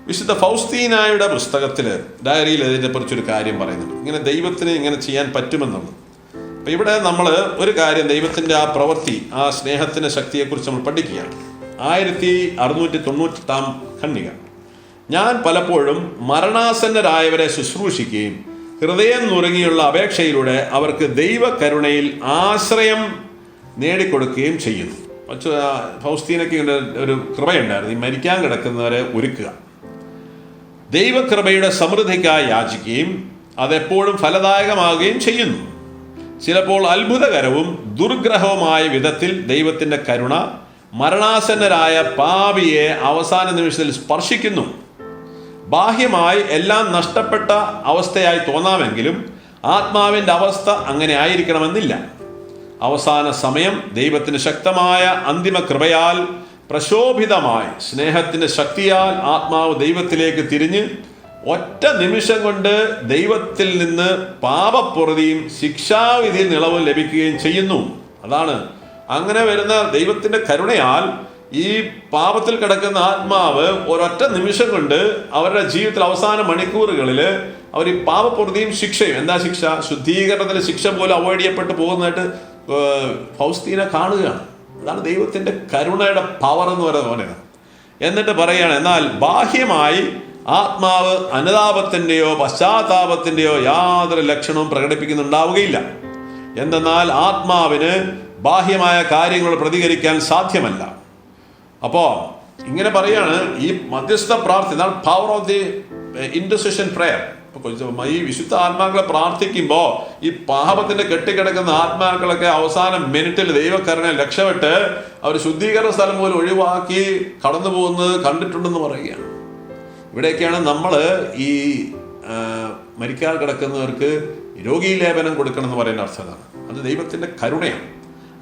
വിശുദ്ധ ഫൗസ്തീനായുടെ പുസ്തകത്തില്, ഡയറിയിൽ ഇതിനെ കുറിച്ചൊരു കാര്യം പറയുന്നുണ്ട്, ഇങ്ങനെ ദൈവത്തിന് ഇങ്ങനെ ചെയ്യാൻ പറ്റുമെന്നുള്ളത്. അപ്പൊ ഇവിടെ നമ്മൾ ഒരു കാര്യം, ദൈവത്തിന്റെ ആ പ്രവൃത്തി, ആ സ്നേഹത്തിന്റെ ശക്തിയെക്കുറിച്ച് നമ്മൾ പഠിക്കുകയാണ്. 1698 ഖണ്ഡിക. ഞാൻ പലപ്പോഴും മരണാസന്നരായവരെ ശുശ്രൂഷിക്കുകയും ഹൃദയം നുറുങ്ങിയുള്ള അപേക്ഷയിലൂടെ അവർക്ക് ദൈവകരുണയിൽ ആശ്രയം നേടിക്കൊടുക്കുകയും ചെയ്യുന്നു. ഫൗസ്തീനയ്ക്ക് ഇങ്ങനെ ഒരു കൃപയുണ്ടായിരുന്നു, ഈ മരിക്കാൻ കിടക്കുന്നവരെ ഒരുക്കുക. ദൈവകൃപയുടെ സമൃദ്ധിക്കായി യാചിക്കുകയും അതെപ്പോഴും ഫലദായകമാകുകയും ചെയ്യുന്നു. ചിലപ്പോൾ അത്ഭുതകരവും ദുർഗ്രഹവുമായ വിധത്തിൽ ദൈവത്തിൻ്റെ കരുണ മരണാസന്നരായ പാപിയെ അവസാന നിമിഷത്തിൽ സ്പർശിക്കുന്നു. ബാഹ്യമായി എല്ലാം നഷ്ടപ്പെട്ട അവസ്ഥയായി തോന്നാമെങ്കിലും ആത്മാവിൻ്റെ അവസ്ഥ അങ്ങനെ ആയിരിക്കണമെന്നില്ല. അവസാന സമയം ദൈവത്തിന് ശക്തമായ അന്തിമ കൃപയാൽ പ്രശോഭിതമായി സ്നേഹത്തിൻ്റെ ശക്തിയാൽ ആത്മാവ് ദൈവത്തിലേക്ക് തിരിഞ്ഞ് ഒറ്റ നിമിഷം കൊണ്ട് ദൈവത്തിൽ നിന്ന് പാപപ്പൊറുതിയും ശിക്ഷാവിധിയിൽ ഇളവും ലഭിക്കുകയും ചെയ്യുന്നു. അതാണ് അങ്ങനെ വരുന്ന ദൈവത്തിൻ്റെ കരുണയാൽ ഈ പാപത്തിൽ കിടക്കുന്ന ആത്മാവ് ഒരൊറ്റ നിമിഷം കൊണ്ട് അവരുടെ ജീവിതത്തിൽ അവസാന മണിക്കൂറുകളിൽ അവർ ഈ പാപപ്പൊറുതിയും ശിക്ഷയും, എന്താ ശിക്ഷ? ശുദ്ധീകരണത്തിൻ്റെ ശിക്ഷ പോലും അവോയ്ഡ് ചെയ്യപ്പെട്ടു പോകുന്നതായിട്ട് ഫൗസ്തീന കാണുകയാണ്. അതാണ് ദൈവത്തിൻ്റെ കരുണയുടെ പവർ എന്ന് പറയുന്നത്. എന്നിട്ട് പറയുകയാണ്, എന്നാൽ ബാഹ്യമായി ആത്മാവ് അനുതാപത്തിൻ്റെയോ പശ്ചാത്താപത്തിൻ്റെയോ യാതൊരു ലക്ഷണവും പ്രകടിപ്പിക്കുന്നുണ്ടാവുകയില്ല. എന്തെന്നാൽ ആത്മാവിന് ബാഹ്യമായ കാര്യങ്ങൾ പ്രതികരിക്കാൻ സാധ്യമല്ല. അപ്പോൾ ഇങ്ങനെ പറയാണ്, ഈ മധ്യസ്ഥ പ്രാർത്ഥന, power of the intercession prayer. ഈ വിശുദ്ധ ആത്മാക്കളെ പ്രാർത്ഥിക്കുമ്പോൾ ഈ പാപത്തിന്റെ കെട്ടിക്കിടക്കുന്ന ആത്മാക്കളൊക്കെ അവസാന മിനിറ്റിൽ ദൈവകരുണയെ രക്ഷപ്പെട്ട് അവർ ശുദ്ധീകരണ സ്ഥലം പോലും ഒഴിവാക്കി കടന്നു പോകുന്നത് കണ്ടിട്ടുണ്ടെന്ന് പറയുകയാണ്. ഇവിടെയൊക്കെയാണ് നമ്മൾ ഈ മരിക്കാൻ കിടക്കുന്നവർക്ക് രോഗീലേപനം കൊടുക്കണം എന്ന് പറയുന്ന അർത്ഥം. അതാണ്, അത് ദൈവത്തിന്റെ കരുണയാണ്.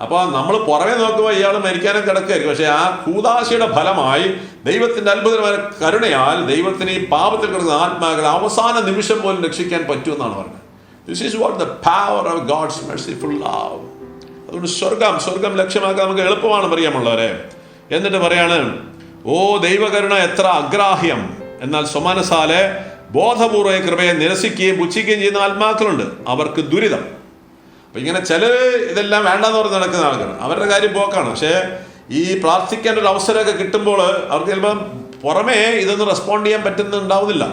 അപ്പോൾ നമ്മൾ പുറമെ നോക്കുമ്പോൾ ഇയാൾ മരിക്കാനും കിടക്കുകയായിരിക്കും, പക്ഷെ ആ കൂദാശയുടെ ഫലമായി ദൈവത്തിന്റെ അത്ഭുതമായ കരുണയാൽ ദൈവത്തിന് ഈ പാപത്തിൽ കിടക്കുന്ന ആത്മാക്കളെ അവസാന നിമിഷം പോലും രക്ഷിക്കാൻ പറ്റുമെന്നാണ് പറഞ്ഞത്. This is what the power of God's merciful love. അതുകൊണ്ട് സ്വർഗം ലക്ഷ്യമാക്കാൻ നമുക്ക് എളുപ്പമാണ്, പ്രിയമുള്ളവരെ. എന്നിട്ട് പറയാണ്, ഓ ദൈവകരുണ എത്ര അഗ്രാഹ്യം, എന്നാൽ സ്വമനസാലെ ബോധപൂർവ്വ കൃപയെ നിരസിക്കുകയും പുച്ഛിക്കുകയും ചെയ്യുന്ന ആത്മാക്കളുണ്ട്, അവർക്ക് ദുരിതം. അപ്പൊ ഇങ്ങനെ ചിലർ ഇതെല്ലാം വേണ്ടെന്ന് പറഞ്ഞ് നടക്കുന്ന ആൾക്കാർ, അവരുടെ കാര്യം പോക്കാണ്. പക്ഷേ ഈ പ്രാർത്ഥിക്കാൻ ഒരു അവസരമൊക്കെ കിട്ടുമ്പോൾ അവർക്ക് ചിലപ്പം പുറമേ ഇതൊന്നും റെസ്പോണ്ട് ചെയ്യാൻ പറ്റുന്നുണ്ടാവുന്നില്ല.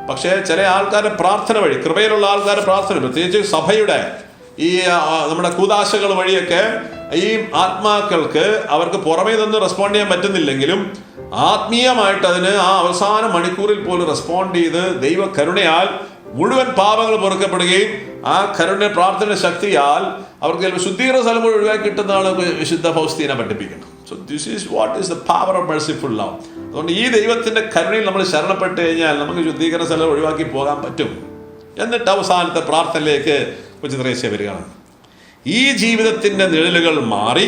പക്ഷേ ചില ആൾക്കാരുടെ പ്രാർത്ഥന വഴി, കൃപയിലുള്ള ആൾക്കാരുടെ പ്രാർത്ഥന, പ്രത്യേകിച്ച് സഭയുടെ ഈ നമ്മുടെ കൂദാശകൾ വഴിയൊക്കെ ഈ ആത്മാക്കൾക്ക് അവർക്ക് പുറമേ ഇതൊന്നും റെസ്പോണ്ട് ചെയ്യാൻ പറ്റുന്നില്ലെങ്കിലും ആത്മീയമായിട്ട് അതിന് ആ അവസാന മണിക്കൂറിൽ പോലും റെസ്പോണ്ട് ചെയ്ത് ദൈവ കരുണയാൽ മുഴുവൻ പാപങ്ങൾ പൊറുക്കപ്പെടുകയും ആ കരുണ പ്രാർത്ഥന ശക്തിയാൽ അവർക്ക് ചിലപ്പോൾ ശുദ്ധീകരണ സ്ഥലം ഒഴിവാക്കി കിട്ടുന്നതാണ് വിശുദ്ധ ഫൗസ്തീന പഠിപ്പിക്കുന്നത്. So this is what is the power of merciful love. അതുകൊണ്ട് ഈ ദൈവത്തിൻ്റെ കരുണയിൽ നമ്മൾ ശരണപ്പെട്ട് കഴിഞ്ഞാൽ നമുക്ക് ശുദ്ധീകരണ സ്ഥലം ഒഴിവാക്കി പോകാൻ പറ്റും. എന്നിട്ട് അവസാനത്തെ പ്രാർത്ഥനയിലേക്ക് കൊച്ചു ത്രേസ്യ വരികയാണ്. ഈ ജീവിതത്തിൻ്റെ നിഴലുകൾ മാറി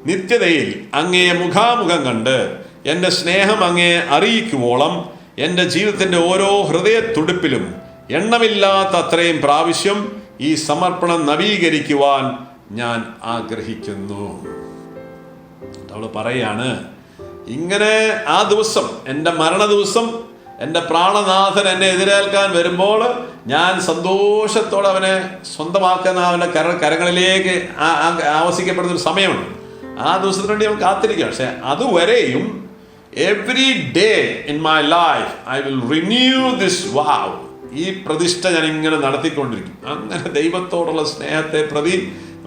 നിത്യതയിൽ അങ്ങയെ മുഖാമുഖം കണ്ട് എൻ്റെ സ്നേഹം അങ്ങയെ അറിയിക്കുവോളം എൻ്റെ ജീവിതത്തിൻ്റെ ഓരോ ഹൃദയത്തുടിപ്പിലും എണ്ണമില്ലാത്ത അത്രയും പ്രാവശ്യം ഈ സമർപ്പണം നവീകരിക്കുവാൻ ഞാൻ ആഗ്രഹിക്കുന്നു. അവൾ പറയാണ്, ഇങ്ങനെ ആ ദിവസം, എൻ്റെ മരണ ദിവസം, എൻ്റെ പ്രാണനാഥൻ എന്നെ എതിരേൽക്കാൻ വരുമ്പോൾ ഞാൻ സന്തോഷത്തോടെ അവനെ സ്വന്തമാക്കുന്ന അവൻ്റെ കരങ്ങളിലേക്ക് ആവസിക്കപ്പെടുന്ന ഒരു സമയമുണ്ട്. ആ ദിവസത്തിന് വേണ്ടി അവൻ കാത്തിരിക്കുക. പക്ഷെ അതുവരെയും every day in my life I will renew this vow. ഈ പ്രതിഷ്ഠ ഞാൻ ഇങ്ങനെ നടത്തിക്കൊണ്ടിരിക്കും. അങ്ങനെ ദൈവത്തോടുള്ള സ്നേഹത്തെ പ്രതി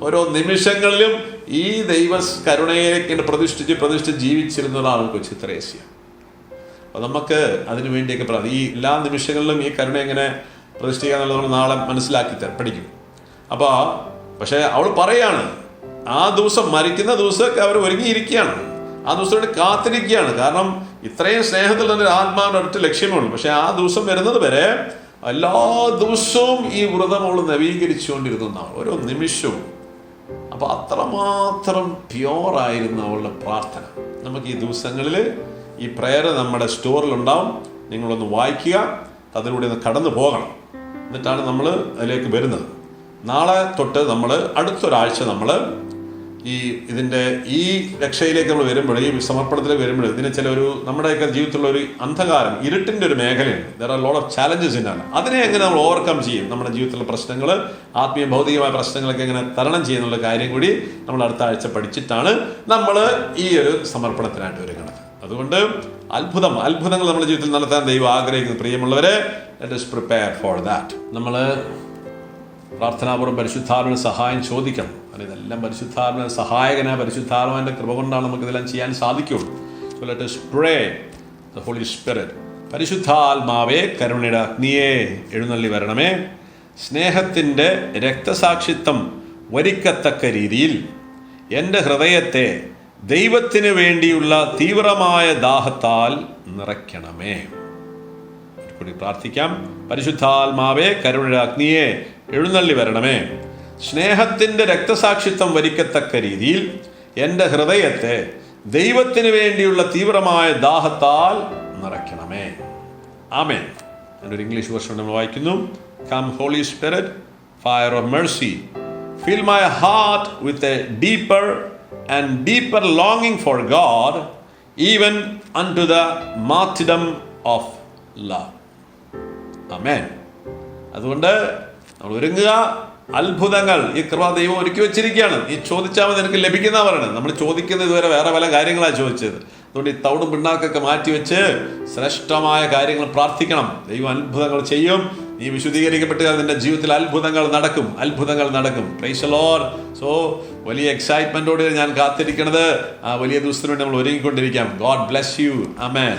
ഓരോ നിമിഷങ്ങളിലും ഈ ദൈവ കരുണയെ പ്രതിഷ്ഠിച്ച് ജീവിച്ചിരുന്നതാണ് കൊച്ചു ത്രേസ്യ. അപ്പോൾ നമുക്ക് അതിനു വേണ്ടിയൊക്കെ ഈ എല്ലാ നിമിഷങ്ങളിലും ഈ കരുണ എങ്ങനെ പ്രതിഷ്ഠിക്കുക എന്നുള്ളത് നമ്മൾ നാളെ മനസ്സിലാക്കി പഠിക്കും. അപ്പോൾ പക്ഷേ അവൾ പറയാണ്, ആ ദിവസം മരിക്കുന്ന ദിവസമൊക്കെ അവർ ഒരുങ്ങിയിരിക്കുകയാണ്, ആ ദിവസം വേണ്ടി കാത്തിരിക്കുകയാണ്. കാരണം ഇത്രയും സ്നേഹത്തിൽ തന്നെ ആത്മാവിൻ്റെ ഒറ്റ ലക്ഷ്യമുള്ളൂ. പക്ഷെ ആ ദിവസം വരുന്നത് വരെ എല്ലാ ദിവസവും ഈ വ്രതം അവൾ നവീകരിച്ചുകൊണ്ടിരുന്നതാണ്, ഓരോ നിമിഷവും. അപ്പോൾ അത്രമാത്രം പ്യുവറായിരുന്നു അവളുടെ പ്രാർത്ഥന. നമുക്ക് ഈ ദിവസങ്ങളിൽ ഈ പ്രയർ നമ്മുടെ സ്റ്റോറിലുണ്ടാവും. നിങ്ങളൊന്ന് വായിക്കുക, അതിലൂടെ ഒന്ന് കടന്നു പോകണം. എന്നിട്ടാണ് നമ്മൾ അതിലേക്ക് വരുന്നത്. നാളെ തൊട്ട് നമ്മൾ അടുത്തൊരാഴ്ച നമ്മൾ ഇതിൻ്റെ ഈ രക്ഷയിലേക്ക് നമ്മൾ വരുമ്പോൾ, ഈ സമർപ്പണത്തിലേക്ക് വരുമ്പോൾ ഇതിന് നമ്മുടെയൊക്കെ ജീവിതത്തിലുള്ള ഒരു അന്ധകാരം, ഇരുട്ടിൻ്റെ ഒരു മേഖലയുണ്ട്. There are lot of challenges ഇന്നാണ്. അതിനെ എങ്ങനെ നമ്മൾ ഓവർകം ചെയ്യും, നമ്മുടെ ജീവിതത്തിലെ പ്രശ്നങ്ങൾ, ആത്മീയ ഭൗതികമായ പ്രശ്നങ്ങളൊക്കെ എങ്ങനെ തരണം ചെയ്യുന്നുള്ള കാര്യം കൂടി നമ്മൾ അടുത്ത ആഴ്ച പഠിച്ചിട്ടാണ് നമ്മൾ ഈ ഒരു സമർപ്പണത്തിനായിട്ട് ഒരുങ്ങുന്നത്. അതുകൊണ്ട് അത്ഭുതങ്ങൾ നമ്മുടെ ജീവിതത്തിൽ നടത്താൻ ദൈവം ആഗ്രഹിക്കുന്നു. പ്രിയമുള്ളവരെ, let us prepare for that. നമ്മൾ പ്രാർത്ഥനാപൂർവ്വം പരിശുദ്ധാത്മാവിന്റെ സഹായം ചോദിക്കണം. കാരണം ഇതെല്ലാം പരിശുദ്ധാത്മാവിന്റെ സഹായകനായ പരിശുദ്ധാത്മാവിന്റെ കൃപ കൊണ്ടാണ് നമുക്കിതെല്ലാം ചെയ്യാൻ സാധിക്കുള്ളൂ. So let us pray the Holy Spirit. പരിശുദ്ധാത്മാവേ, കരുണയുടെ അഗ്നിയെ എഴുന്നള്ളി വരണമേ. സ്നേഹത്തിൻ്റെ രക്തസാക്ഷിത്വം വരിക്കത്തക്ക രീതിയിൽ എൻ്റെ ഹൃദയത്തെ ദൈവത്തിന് വേണ്ടിയുള്ള തീവ്രമായ ദാഹത്താൽ നിറയ്ക്കണമേ. കൂടി പ്രാർത്ഥിക്കാം. പരിശുദ്ധാത്മാവേ, കരുണയുടെ അഗ്നിയെ എഴുന്നള്ളി വരണമേ. സ്നേഹത്തിൻ്റെ രക്തസാക്ഷിത്വം വരിക്കത്തക്ക രീതിയിൽ എൻ്റെ ഹൃദയത്തെ ദൈവത്തിന് വേണ്ടിയുള്ള തീവ്രമായ ദാഹത്താൽ നിറയ്ക്കണമേ. ആമേൻ. ഒരു ഇംഗ്ലീഷ് വേർഷൻ നമ്മൾ വായിക്കുന്നു. Come Holy Spirit, fire of mercy, fill my heart with a deeper and deeper longing for God, even unto the martyrdom of love. ആമേൻ. അതുകൊണ്ട് നമ്മൾ ഒരുങ്ങുക. അത്ഭുതങ്ങൾ ഈ കൃപ ദൈവം ഒരുക്കി വെച്ചിരിക്കുകയാണ്. നീ ചോദിച്ചാൽ മതി, നിനക്ക് ലഭിക്കുന്ന പറയണം. നമ്മൾ ചോദിക്കുന്നത് ഇതുവരെ വേറെ പല കാര്യങ്ങളാണ് ചോദിച്ചത്. അതുകൊണ്ട് ഈ തവിടും പിണ്ണാക്കൊക്കെ മാറ്റിവെച്ച് ശ്രേഷ്ഠമായ കാര്യങ്ങൾ പ്രാർത്ഥിക്കണം. ദൈവം അത്ഭുതങ്ങൾ ചെയ്യും. നീ വിശുദ്ധീകരിക്കപ്പെട്ടാൽ നിന്റെ ജീവിതത്തിൽ അത്ഭുതങ്ങൾ നടക്കും. Price the Lord. സോ വലിയ എക്സൈറ്റ്മെന്റോടെ ഞാൻ കാത്തിരിക്കുന്നത് ആ വലിയ ദിവസത്തിന് വേണ്ടി നമ്മൾ ഒരുങ്ങിക്കൊണ്ടിരിക്കാം. God bless you. ആമേൻ.